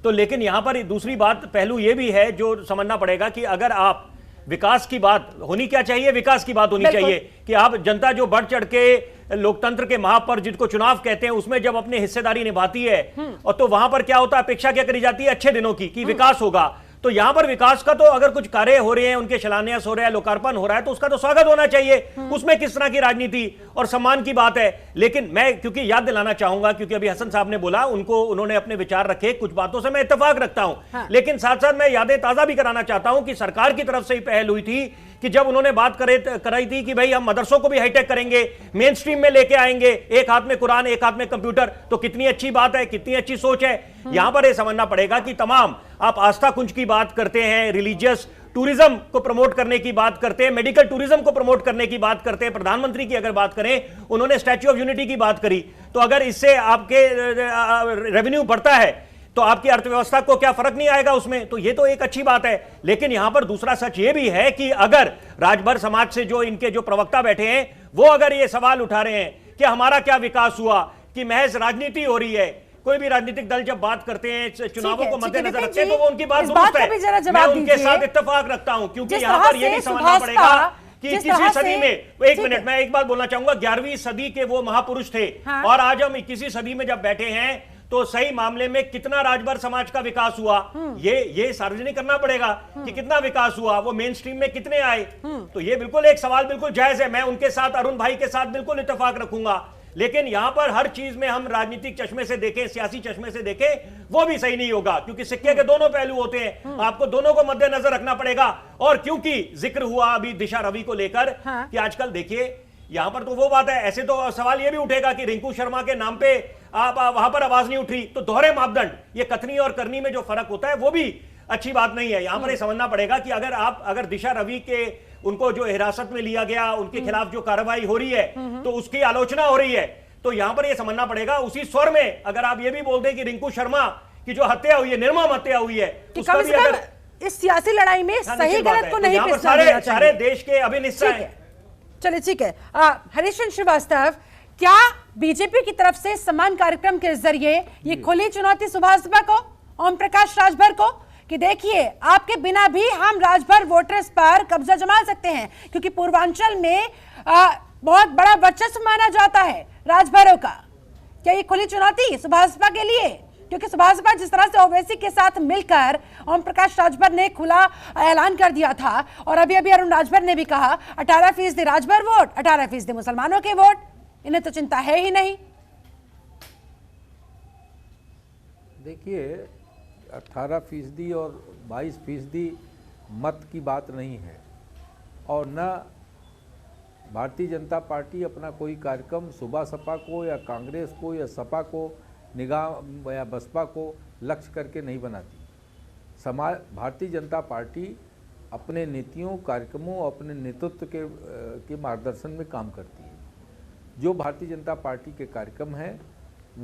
तो लेकिन यहां पर दूसरी बात, पहलू यह भी है जो समझना पड़ेगा कि अगर आप विकास की बात होनी क्या चाहिए, विकास की बात होनी चाहिए कि आप जनता जो बढ़ चढ़ के लोकतंत्र के महापर्व जिनको चुनाव कहते हैं उसमें जब अपनी हिस्सेदारी निभाती है, और तो वहां पर क्या होता है, अपेक्षा क्या करी जाती है अच्छे दिनों की कि विकास होगा। तो यहां पर विकास का तो अगर कुछ कार्य हो रहे हैं, उनके शिलान्यास हो रहा है, लोकार्पण हो रहा है, तो उसका तो स्वागत होना चाहिए। उसमें किस तरह की राजनीति और सम्मान की बात है। लेकिन मैं क्योंकि याद दिलाना चाहूंगा, क्योंकि अभी हसन साहब ने बोला, उन्होंने अपने विचार रखे, कुछ बातों से मैं इत्तेफाक रखता हूं। हाँ। लेकिन साथ साथ मैं यादें ताजा भी कराना चाहता हूं कि सरकार की तरफ से ही पहल हुई थी कि जब उन्होंने बात कराई थी कि भाई हम मदरसों को भी हाईटेक करेंगे, मेन स्ट्रीम में लेके आएंगे, एक हाथ में कुरान एक हाथ में कंप्यूटर। तो कितनी अच्छी बात है, कितनी अच्छी सोच है। यहां पर यह समझना पड़ेगा कि तमाम आप आस्था कुंज की बात करते हैं, रिलीजियस टूरिज्म को प्रमोट करने की बात करते हैं, मेडिकल टूरिज्म को प्रमोट करने की बात करते हैं। प्रधानमंत्री की अगर बात करें, उन्होंने स्टैच्यू ऑफ यूनिटी की बात करी। तो अगर इससे आपके रेवेन्यू बढ़ता है तो आपकी अर्थव्यवस्था को क्या फर्क नहीं आएगा उसमें? तो ये तो एक अच्छी बात है। लेकिन यहां पर दूसरा सच ये भी है कि अगर राजभर समाज से जो इनके जो प्रवक्ता बैठे हैं, वो अगर ये सवाल उठा रहे हैं कि हमारा क्या विकास हुआ, कि महज राजनीति हो रही है। कोई भी राजनीतिक दल जब बात करते हैं, चुनावों को मद्देनजर रखते हैं, तो वो उनकी बात दुरुस्त है। मैं उनके साथ इत्तेफाक रखता हूं, क्योंकि यहां पर यह भी समझना पड़ेगा कि किसी सदी में, एक मिनट मैं एक बात बोलना चाहूंगा, 11वीं सदी के वो महापुरुष थे। और आज हम 21वीं सदी में जब बैठे हैं, तो सही मामले में कितना राजभर समाज का विकास हुआ, ये सार्वजनिक करना पड़ेगा कि कितना विकास हुआ, वो मेन स्ट्रीम में कितने आए। तो ये बिल्कुल एक सवाल बिल्कुल जायज है। मैं उनके साथ, अरुण भाई के साथ बिल्कुल इत्तेफाक रखूंगा। लेकिन यहां पर हर चीज में हम राजनीतिक चश्मे से देखें, सियासी चश्मे से देखें, वो भी सही नहीं होगा, क्योंकि सिक्के के दोनों पहलू होते हैं। आपको दोनों को मद्देनजर रखना पड़ेगा। और क्योंकि जिक्र हुआ अभी दिशा रवि को लेकर, कि आजकल देखिए यहां पर तो वो बात है, ऐसे तो सवाल ये भी उठेगा कि रिंकू शर्मा के नाम पे आप वहां पर आवाज नहीं उठी। तो दोहरे मापदंड, ये कथनी और करनी में जो फर्क होता है वो भी अच्छी बात नहीं है। यहां पर ये समझना पड़ेगा कि अगर दिशा रवि के उनको जो हिरासत में लिया गया, उनके खिलाफ जो कार्रवाई हो रही है, तो उसकी आलोचना हो रही है, तो यहां पर यह समझना पड़ेगा उसी स्वर में अगर आप ये भी बोल दें कि रिंकू शर्मा की जो हत्या हुई है, निर्मम हत्या हुई है, उसका भी अगर इस सियासी लड़ाई में सही गलत को नहीं पिसना देना चाहिए। सारे देश के अभिनिष्ठा है। चलिए ठीक है। हरीश श्रीवास्तव, क्या बीजेपी की तरफ से सम्मान कार्यक्रम के जरिए ये खुली चुनौती सुभाषपा को, ओम प्रकाश राजभर को, कि देखिए आपके बिना भी हम राजभर वोटर्स पर कब्जा जमा सकते हैं, क्योंकि पूर्वांचल में बहुत बड़ा वर्चस्व माना जाता है राजभरों का। क्या ये खुली चुनौती सुभाषपा के लिए? क्योंकि सुभाषपा जिस तरह से ओवैसी के साथ मिलकर ओम प्रकाश राजभर ने खुला ऐलान कर दिया था, और अभी अभी अरुण राजभर ने भी कहा 18% राजभर वोट, 18% मुसलमानों के वोट, इन्हें तो चिंता है ही नहीं। देखिए, 18% और 22% मत की बात नहीं है, और न भारतीय जनता पार्टी अपना कोई कार्यक्रम सुबह सपा को या कांग्रेस को या सपा को निगाह या बसपा को लक्ष्य करके नहीं बनाती। समाज भारतीय जनता पार्टी अपने नीतियों, कार्यक्रमों, अपने नेतृत्व के मार्गदर्शन में काम करती है। जो भारतीय जनता पार्टी के कार्यक्रम हैं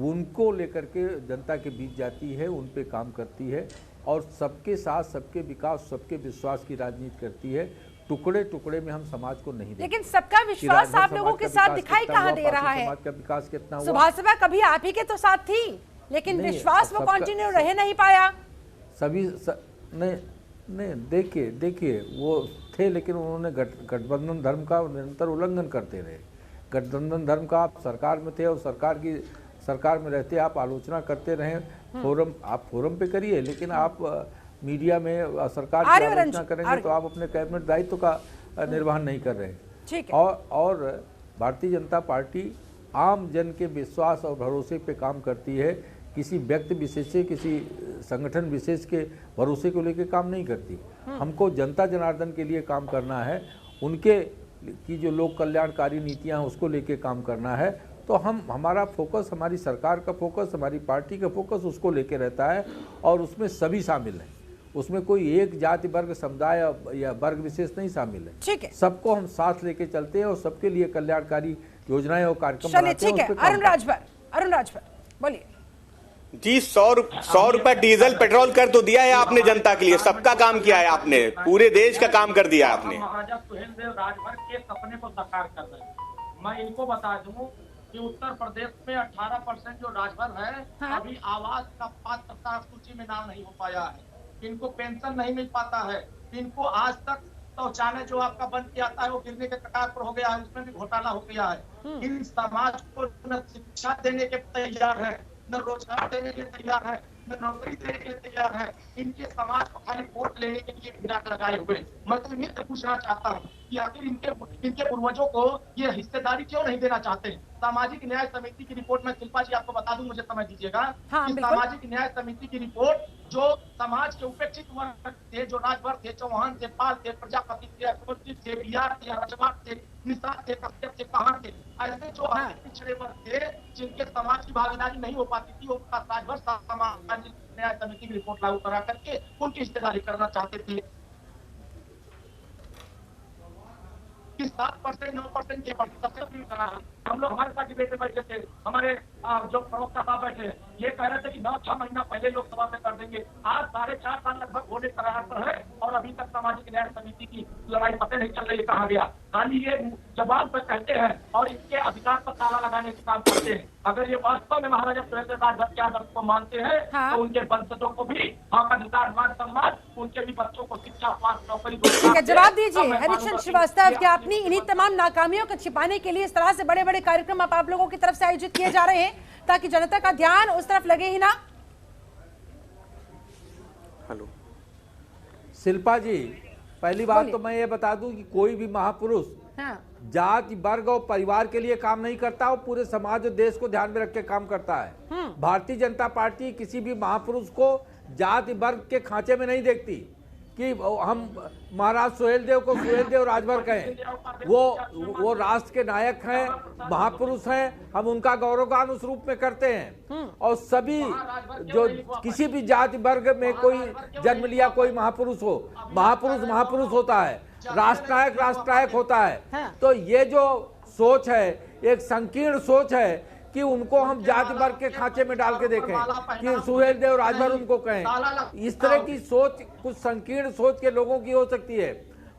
उनको लेकर के जनता के बीच जाती है, उन पे काम करती है और सबके साथ, सबके विकास, सबके विश्वास की राजनीति करती है। टुकड़े टुकड़े में हम समाज को नहीं देखते। लेकिन सबका विश्वास आप लोगों के साथ दिखाई कहाँ दे रहा है? समाज का विकास कितना हुआ? सुभाषिता कभी आप ही के तो साथ थी, लेकिन विश्वास वो कंटिन्यू रह नहीं पाया। नहीं, देखिए वो थे, लेकिन उन्होंने गठबंधन धर्म का निरंतर उल्लंघन करते रहे। गठबंधन धर्म का आप सरकार में थे और सरकार में रहते आप आलोचना करते रहे। आप फोरम पे करिए, लेकिन आप मीडिया में सरकार की आलोचना करेंगे तो आप अपने कैबिनेट दायित्व का निर्वहन नहीं कर रहे। ठीक है। और भारतीय जनता पार्टी आम जन के विश्वास और भरोसे पे काम करती है। किसी व्यक्ति विशेष से, किसी संगठन विशेष के भरोसे को लेकर काम नहीं करती। हमको जनता जनार्दन के लिए काम करना है, उनके की जो लोक कल्याणकारी नीतियां हैं उसको लेके काम करना है। तो हमारा फोकस, हमारी सरकार का फोकस, हमारी पार्टी का फोकस उसको लेके रहता है और उसमें सभी शामिल हैं। उसमें कोई एक जाति, वर्ग, समुदाय या वर्ग विशेष नहीं शामिल है। ठीक है, सबको हम साथ लेके चलते हैं और सबके लिए कल्याणकारी योजनाएं और कार्यक्रम बनाते हैं। ठीक है, अरुण राजभर बोलिए जी। 100 रुपए डीजल पेट्रोल कर तो दिया है आपने जनता के लिए, सबका काम किया है आपने, पूरे देश का काम कर दिया आपने। महाराजा सुहेलदेव राजभर के सपने को साकार कर रहे हैं। मैं इनको बता दूं कि उत्तर प्रदेश में 18% जो राजभर है, हाँ? अभी आवास का पात्रता सूची में नाम नहीं हो पाया है। इनको पेंशन नहीं मिल पाता है। इनको आज तक शौचालय जो आपका बन के आता है वो गिरने के कगार पर हो गया है, उसमें भी घोटाला हो गया है। इन समाज को न शिक्षा देने के तैयार है, न रोजगार देने के तैयार है, न नौकरी देने के तैयार है। इनके समाज को खाली वोट लेने के लिए गिराक लगाए हुए। मैं तो ये पूछना चाहता हूँ कि आखिर इनके पूर्वजों को ये हिस्सेदारी क्यों नहीं देना चाहते? सामाजिक न्याय समिति की रिपोर्ट में शिल्पा जी आपको बता दूं, मुझे समय दीजिएगा। हाँ, सामाजिक न्याय समिति की रिपोर्ट जो समाज के उपेक्षित वर्ग थे, जो राजभर थे, चौहान थे, पाल थे, प्रजापति थे, अकबरजीत थे, बिहार थे, रजवाट थे, निषाद थे, कश्यप थे, कहां थे, ऐसे जो पिछड़े वर्ग थे जिनके समाज की भागीदारी नहीं हो पाती थी, वो राजभर सामाजिक न्याय समिति की रिपोर्ट लागू करा करके उनकी हिस्सेदारी करना चाहते थे। 7%, 9% के सबसे करा। हम लोग हमारे साथ डिबेट में बैठे थे, हमारे जो प्रवक्ता साहब बैठे, ये कह रहे थे कि 9-6 महीना पहले लोकसभा में कर देंगे। आज 4.5 साल लगभग होने करार पर है और अभी तक सामाजिक न्याय समिति की लड़ाई पता नहीं चल रही है कहाँ गया। खाली ये जवाब पर कहते हैं और इसके अधिकार पर ताला लगाने का काम करते हैं। अगर ये वास्तव में महाराजा सुहेलदेव राजभर के आदर्श को मानते हैं, हाँ? तो उनके वंशजों को भी हक, अधिकार, मान सम्मान, उनके भी बच्चों को शिक्षा, स्वास्थ्य, नौकरी। ठीक है, जवाब दीजिए हरिचंद्र श्रीवास्तव, क्या अपनी इन्हीं तमाम नाकामियों को छिपाने के लिए इस तरह से बड़े बड़े कार्यक्रम आप लोगों की तरफ से आयोजित किए जा रहे हैं ताकि जनता का ध्यान उस तरफ लगे ही ना? हेलो शिल्पा जी, पहली बात तो मैं ये बता दूं कि कोई भी महापुरुष जाति, वर्ग और परिवार के लिए काम नहीं करता, वो पूरे समाज और देश को ध्यान में रख के काम करता है। भारतीय जनता पार्टी किसी भी महापुरुष को जाति, वर्ग के खांचे में नहीं देखती कि हम महाराज सुहेलदेव को सुहेलदेव राजभर कहें। वो राष्ट्र के नायक हैं, महापुरुष हैं, हम उनका गौरवगान उस रूप में करते हैं। और सभी जो किसी भी जाति वर्ग में कोई जन्म लिया कोई महापुरुष हो, महापुरुष होता है, राष्ट्रनायक होता है। तो ये जो सोच है, एक संकीर्ण सोच है कि उनको हम जाति वर्ग के खांचे में डाल के देखें कि सुहेलदेव राजभर उनको कहें। इस तरह की सोच कुछ संकीर्ण सोच के लोगों की हो सकती है।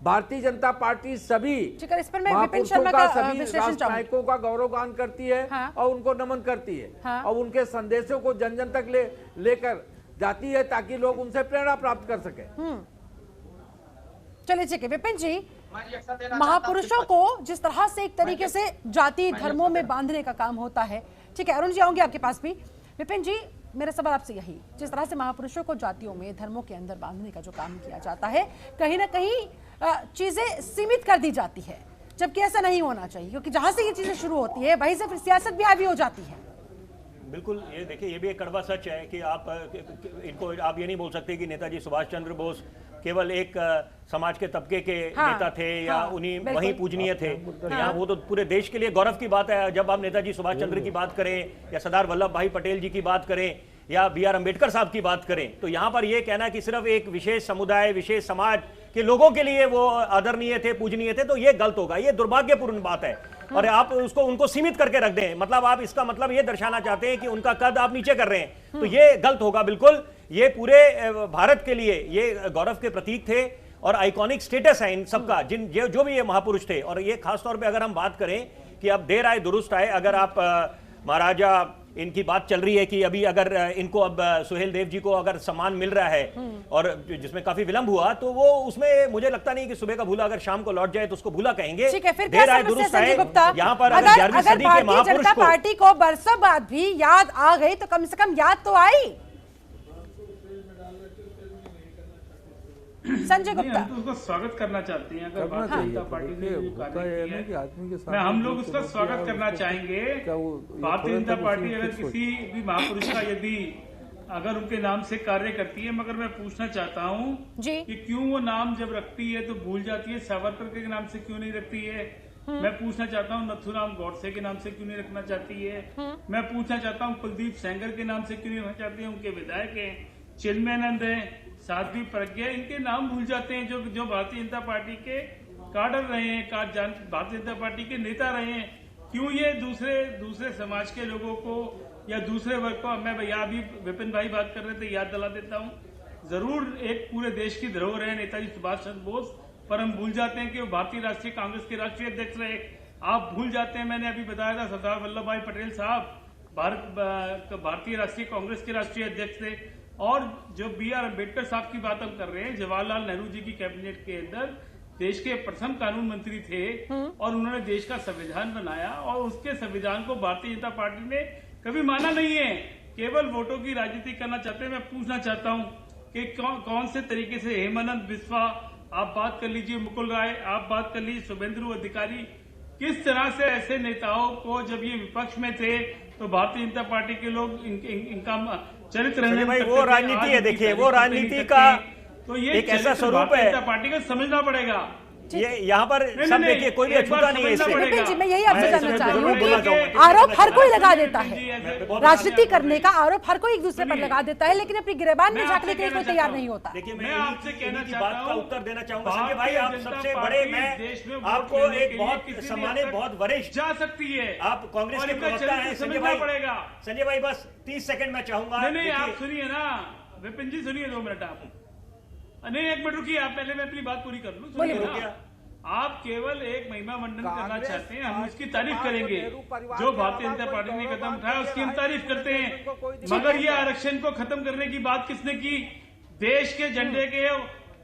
भारतीय जनता पार्टी सभी महापुरुषों का, सभी राष्ट्र नायकों का गौरवगान करती है और उनको नमन करती है और उनके संदेशों को जन जन तक लेकर जाती है ताकि लोग उनसे प्रेरणा प्राप्त कर सके। चलिए ठीक है विपिन जी, महापुरुषों को जिस तरह से एक तरीके से जाति धर्मों में बांधने का काम होता है, ठीक है अरुण जी आऊंगी आपके पास भी। विपिन जी, मेरा सवाल आपसे यही, जिस तरह से महापुरुषों को जातियों में, धर्मों के अंदर बांधने का जो काम किया जाता है, कहीं ना कहीं चीजें सीमित कर दी जाती है, जबकि ऐसा नहीं होना चाहिए, क्योंकि जहां से ये चीजें शुरू होती है वहीं से फिर सियासत भी हावी हो जाती है। बिल्कुल, ये देखिए, ये भी एक कड़वा सच है कि आप इनको आप ये नहीं बोल सकते कि नेताजी सुभाष चंद्र बोस केवल एक समाज के तबके के नेता थे या उन्हीं वहीं पूजनीय थे। यहाँ वो तो पूरे देश के लिए गौरव की बात है। जब आप नेताजी सुभाष चंद्र की बात करें या सरदार वल्लभ भाई पटेल जी की बात करें या बी आर अम्बेडकर साहब की बात करें, तो यहाँ पर ये कहना कि सिर्फ एक विशेष समुदाय, विशेष समाज के लोगों के लिए वो आदरणीय थे, पूजनीय थे, तो ये गलत होगा, ये दुर्भाग्यपूर्ण बात है। और आप उसको उनको सीमित करके रख दें, मतलब आप इसका मतलब ये दर्शाना चाहते हैं कि उनका कद आप नीचे कर रहे हैं, तो ये गलत होगा बिल्कुल। ये पूरे भारत के लिए ये गौरव के प्रतीक थे और आइकॉनिक स्टेटस है इन सबका, जो भी ये महापुरुष थे। और ये खासतौर पे अगर हम बात करें कि अब देर आए दुरुस्त आए, अगर आप महाराजा इनकी बात चल रही है कि अभी अगर इनको अब सुहेल देव जी को अगर सम्मान मिल रहा है और जिसमें काफी विलंब हुआ, तो वो उसमें मुझे लगता नहीं कि सुबह का भूला अगर शाम को लौट जाए तो उसको भूला कहेंगे। ठीक है, फिर देर आए दुरुस्त आए। यहाँ पर अगर 11वीं सदी के महापुरुष को पार्टी को बरसों बाद भी याद आ गई तो कम से कम याद तो आई। संजय गुप्ता, हम तो उसका स्वागत करना चाहते हैं। अगर भारतीय जनता पार्टी ने ये कार्य किया है, हम लोग उसका स्वागत करना चाहेंगे। भारतीय जनता पार्टी अगर किसी भी महापुरुष का यदि अगर उनके नाम से कार्य करती है, मगर मैं पूछना चाहता हूँ कि क्यों वो नाम जब रखती है तो भूल जाती है, सावरकर के नाम से क्यों नहीं रखती है? मैं पूछना चाहता हूँ नथुराम गौडसे के नाम से क्यों नहीं रखना चाहती है? मैं पूछना चाहता हूँ कुलदीप सेंगर के नाम से क्यों नहीं रखना चाहती है? उनके विधायक हैं, चिन्मयानंद है, साध्वी प्रज्ञा, इनके नाम भूल जाते हैं जो भारतीय जनता पार्टी के काडर रहे हैं, भारतीय जनता पार्टी के नेता रहे हैं। क्यों ये दूसरे समाज के लोगों को या दूसरे वर्ग को, मैं भैया अभी विपिन भाई बात कर रहे थे, याद दिला देता हूँ, जरूर एक पूरे देश की धरोहर है नेताजी सुभाष चंद्र बोस, पर हम भूल जाते हैं कि वो भारतीय राष्ट्रीय कांग्रेस के राष्ट्रीय अध्यक्ष रहे। आप भूल जाते हैं, मैंने अभी बताया था, सरदार वल्लभ भाई पटेल साहब भारतीय राष्ट्रीय कांग्रेस के राष्ट्रीय अध्यक्ष थे। और जो बी आर अम्बेडकर साहब की बात हम कर रहे हैं, जवाहरलाल नेहरू जी की कैबिनेट के अंदर देश के प्रथम कानून मंत्री थे और उन्होंने देश का संविधान बनाया और उसके संविधान को भारतीय जनता पार्टी ने कभी माना नहीं है, केवल वोटों की राजनीति करना चाहते हैं। मैं पूछना चाहता हूं कि कौन से तरीके से हेमानंद बिस्वा, आप बात कर लीजिए, मुकुल राय, आप बात कर लीजिए, शुभेंदु अधिकारी, किस तरह से ऐसे नेताओं को जब ये विपक्ष में थे तो भारतीय जनता पार्टी के लोग इनका चरित्र भाई वो राजनीति है, देखिए वो राजनीति का तो ये एक ऐसा स्वरूप है, पार्टी को समझना पड़ेगा। ये यहाँ पर सब देखिए कोई भी अछूता नहीं है इससे। विपिन जी, मैं यही आपसे जानना चाह रही हूँ, आरोप हर कोई लगा देता है, राजनीति करने का आरोप हर कोई एक दूसरे पर लगा देता है, लेकिन अपनी गिरबान में झांकने के लिए कोई तैयार नहीं होता। देखिए मैं आपसे कहना की बात का उत्तर देना चाहूंगा संजय भाई, आप सबसे बड़े, मैं आपको एक बहुत सम्मानित, बहुत वरिष्ठ जा सकती है, आप कांग्रेस के प्रवक्ता हैं संजय भाई। संजय भाई बस 30 सेकंड में चाहूंगा। नहीं, आप सुनिए ना विपिन जी, सुनिए 2 मिनट आप। नहीं 1 मिनट रुकिए आप, पहले मैं अपनी बात पूरी कर लूं। सुनिए, आप केवल एक महिमा मंडन करना चाहते हैं, हम उसकी तारीफ करेंगे। जो भारतीय जनता पार्टी ने कदम उठाया उसकी हम तारीफ करते हैं, मगर ये आरक्षण को खत्म करने की बात किसने की? देश के झंडे के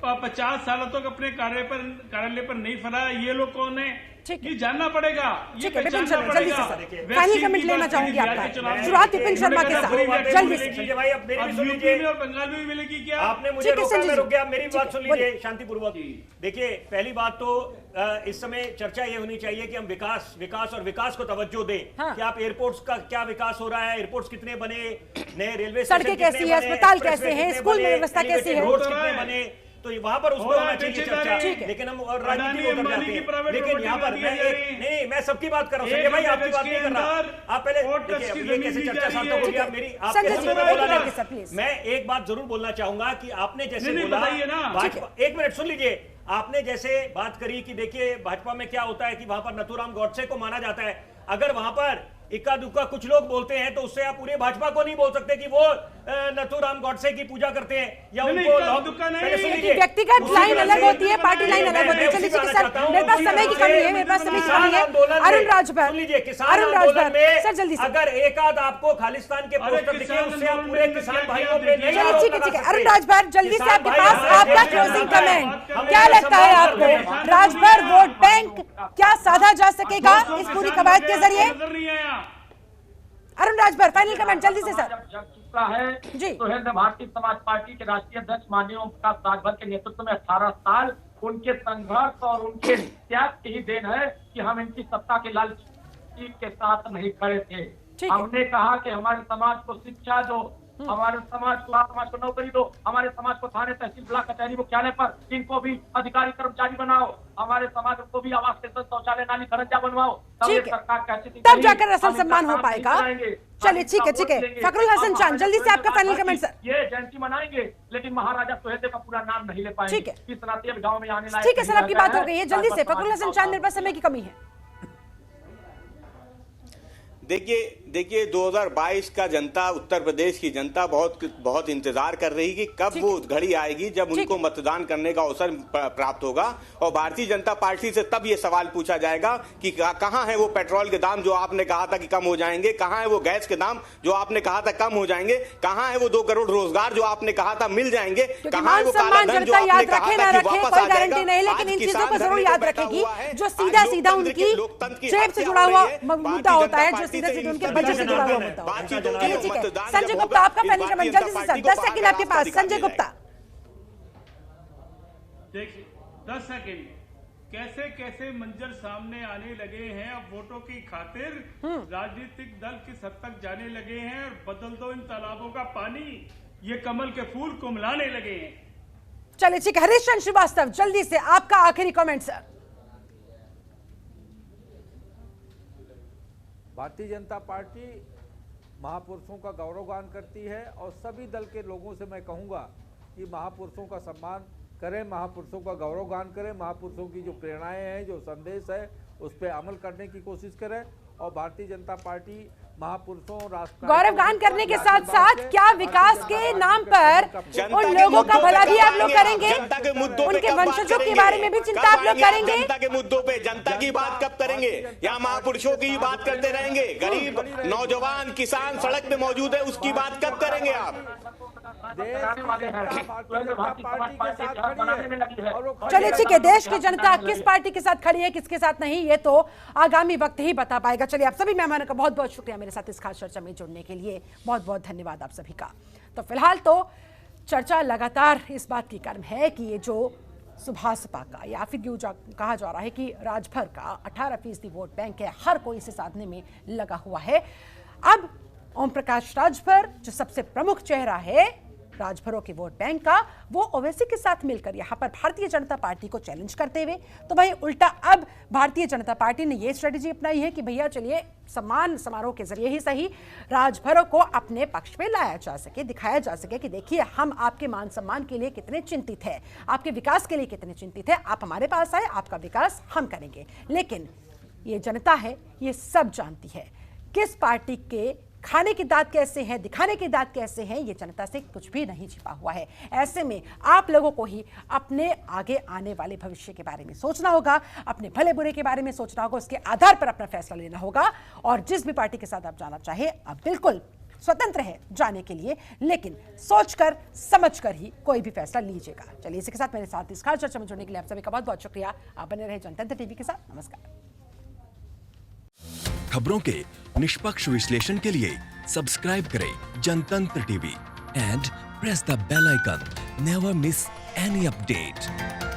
50 सालों तक अपने कार्यालय पर नहीं फहराया ये लोग कौन है? ये जानना पड़ेगा, ये पहचानना पड़ेगा। फाइनल कमेंट लेना चाहूंगी आपका, शुरुआत विपिन शर्मा के साथ जल्दी से। संजय भाई अब मेरी भी सुन लीजिए, और बंगाल में भी मिलेगी क्या? आपने मुझे रोका, मैं रुक गया, मेरी बात सुन लीजिए शांतिपूर्वक। देखिए पहली बात तो इस समय चर्चा ये होनी चाहिए कि हम विकास और विकास को तवज्जो दें। कि आप एयरपोर्ट्स का क्या विकास हो रहा है, एयरपोर्ट्स कितने बने, नए रेलवे सड़कें कैसी है, अस्पताल कैसे हैं, स्कूल में व्यवस्था कैसी है, रोड कितने बने, तो वहां पर उसको होना चाहिए चर्चा। लेकिन हम और राजनीति को कर जाते हैं। लेकिन यहाँ पर मैं सबकी बात कर रहा हूँ संजय भाई, आपकी बात नहीं कर रहा। आप पहले देखिए ये कैसे चर्चा सार्थक हो गया मेरी, आप कैसे बोला नहीं। मैं एक बात जरूर बोलना चाहूंगा कि आपने जैसे बोला, भाजपा, 1 मिनट सुन लीजिए, आपने जैसे बात करी कि देखिए भाजपा में क्या होता है कि वहां पर नथुराम गौडसे को माना जाता है। अगर वहां पर इक्का दुक्का कुछ लोग बोलते हैं तो उससे आप पूरे भाजपा को नहीं बोल सकते कि वो नथुराम गौडसे की पूजा करते हैं या उनको व्यक्तिगत लाइन अलग होती है, पार्टी लाइन अलग होती है। चलिए सर, मेरे पास समय की कमी है, मेरे पास समय की कमी है। अरुण राजभर, लीजिए, किसान अरुण आंदोलन में सर जल्दी से, अगर एक आध आपको खालिस्तान के पोस्टर दिखे उससे आप पूरे किसान भाइयों पे नहीं चलिए ठीक है। अरुण राजभर जल्दी से आपके पास आपका क्लोजिंग कमेंट, क्या लगता है आपको राजभर वोट बैंक क्या साधा जा सकेगा इस पूरी कवायद के जरिए? अरुण राजभर फाइनल कमेंट जल्दी से सर। जब चुका है जी, तो भारतीय समाज पार्टी के राष्ट्रीय अध्यक्ष माननीय ओम प्रकाश राजभर के नेतृत्व में 18 साल उनके संघर्ष और उनके त्याग की ही देन है कि हम इनकी सत्ता के लालच के साथ नहीं खड़े थे। हमने कहा कि हमारे समाज को शिक्षा जो हमारे समाज को नौकरी दो, हमारे समाज को थाने, तहसील, ब्लॉक, कचहरी, मुख्यालय पर इनको भी अधिकारी कर्मचारी बनाओ, हमारे समाज को भी आवास केंद्र, शौचालय, नाली, खरंजा बनवाओ। ठीक है, तब जाकर असल सम्मान हो पाएगा। चलिए ठीक है, ठीक है। फखरुल हसन चांद, जल्दी से आपका फाइनल कमेंट सर। ये जयंती मनाएंगे लेकिन महाराजा सुहेलदेव का पूरा नाम नहीं ले पाएंगे। ठीक है, इस नाते अब गांव में आने लायक ठीक है सर, आपकी बात हो गई है। जल्दी से फखरुल हसन चांद, मेरे पास समय की कमी है। देखिए 2022 का जनता, उत्तर प्रदेश की जनता बहुत इंतजार कर रही कि कब वो घड़ी आएगी जब उनको मतदान करने का अवसर प्राप्त होगा। और भारतीय जनता पार्टी से तब ये सवाल पूछा जाएगा कि कहां है वो पेट्रोल के दाम जो आपने कहा था कि कम हो जाएंगे, कहां है वो गैस के दाम जो आपने कहा था कम हो जाएंगे, कहां है वो 2 करोड़ रोजगार जो आपने कहा था मिल जाएंगे, कहां है वो काला धन जो आपने कहा था कि वापस आ जाएगा। नहीं, लेकिन इन चीजों को जरूर याद रखेगी जो सीधा सीधा उनकी जेब से जुड़ा हुआ मुद्दा होता है, जो सीधा सीधा उनके बजट से जुड़ा हुआ मुद्दा होता है। चलिए ठीक है, संजय गुप्ता आपका फाइनल कमेंट जल्दी से सर, 10 सेकंड आपके पास। संजय गुप्ता, देखिए 10 सेकंड, कैसे कैसे मंजर सामने आने लगे हैं। अब वोटों की खातिर राजनीतिक दल किस हद तक जाने लगे हैं। और बदल दो इन तालाबों का पानी, ये कमल के फूल कुमलाने लगे हैं। चलिए ठीक है, हरीश चंद्र श्रीवास्तव, जल्दी से आपका आखिरी comment sir. Bharatiya Janata party महापुरुषों का गौरवगान करती है और सभी दल के लोगों से मैं कहूंगा कि महापुरुषों का सम्मान करें, महापुरुषों का गौरवगान करें, महापुरुषों की जो प्रेरणाएं हैं, जो संदेश है, उस पर अमल करने की कोशिश करें। और भारतीय जनता पार्टी महापुरुषों, राष्ट्र गौरवगान करने के साथ साथ क्या विकास के नाम पर उन लोगों का भला भी आप लोग करेंगे, उनके वंशजों के बारे में भी चिंता आप लोग करेंगे। जनता के मुद्दों पे जनता की बात कब करेंगे? या महापुरुषों की बात करते रहेंगे? गरीब नौजवान किसान सड़क पे मौजूद है, उसकी बात कब करेंगे आप? चलिए ठीक है, देश की जनता किस पार्टी के साथ खड़ी है, किसके साथ नहीं, ये तो आगामी वक्त ही बता पाएगा। चलिए, आप सभी मेहमानों का बहुत बहुत शुक्रिया मेरे साथ इस खास चर्चा में जुड़ने के लिए। बहुत बहुत धन्यवाद आप सभी का। तो फिलहाल तो चर्चा लगातार इस बात की कर्म है कि ये जो सुभाषपा का या फिर यूं कहा जा रहा है कि राजभर का 18% वोट बैंक है, हर कोई इसे साधने में लगा हुआ है। अब ओम प्रकाश राजभर जो सबसे प्रमुख चेहरा है राजभरों के वोट बैंक का, वो ओवैसी के साथ मिलकर यहां पर भारतीय जनता पार्टी को चैलेंज करते हुए, तो भाई उल्टा अब भारतीय जनता पार्टी ने ये स्ट्रेटेजी अपनाई है कि भैया चलिए सम्मान समारोह के जरिए ही सही राजभरों को अपने पक्ष में लाया जा सके, दिखाया जा सके कि देखिए हम आपके मान सम्मान के लिए कितने चिंतित हैं, आपके विकास के लिए कितने चिंतित हैं, आप हमारे पास आए, आपका विकास हम करेंगे। लेकिन ये जनता है, ये सब जानती है किस पार्टी के खाने की दांत कैसे हैं, दिखाने की दांत कैसे हैं, ये जनता से कुछ भी नहीं छिपा हुआ है। ऐसे में आप लोगों को ही अपने आगे आने वाले भविष्य के बारे में सोचना होगा, अपने भले बुरे के बारे में सोचना होगा, उसके आधार पर अपना फैसला लेना होगा। और जिस भी पार्टी के साथ आप जाना चाहे, आप बिल्कुल स्वतंत्र है जाने के लिए, लेकिन सोचकर समझकर ही कोई भी फैसला लीजिएगा। चलिए, इसी के साथ मेरे साथ इस खास चर्चा में जुड़ने के लिए आप सभी का बहुत बहुत शुक्रिया। आप बने रहे जनतंत्र टीवी के साथ। नमस्कार। खबरों के निष्पक्ष विश्लेषण के लिए सब्सक्राइब करें Jantantra TV and press the bell icon. Never miss any update.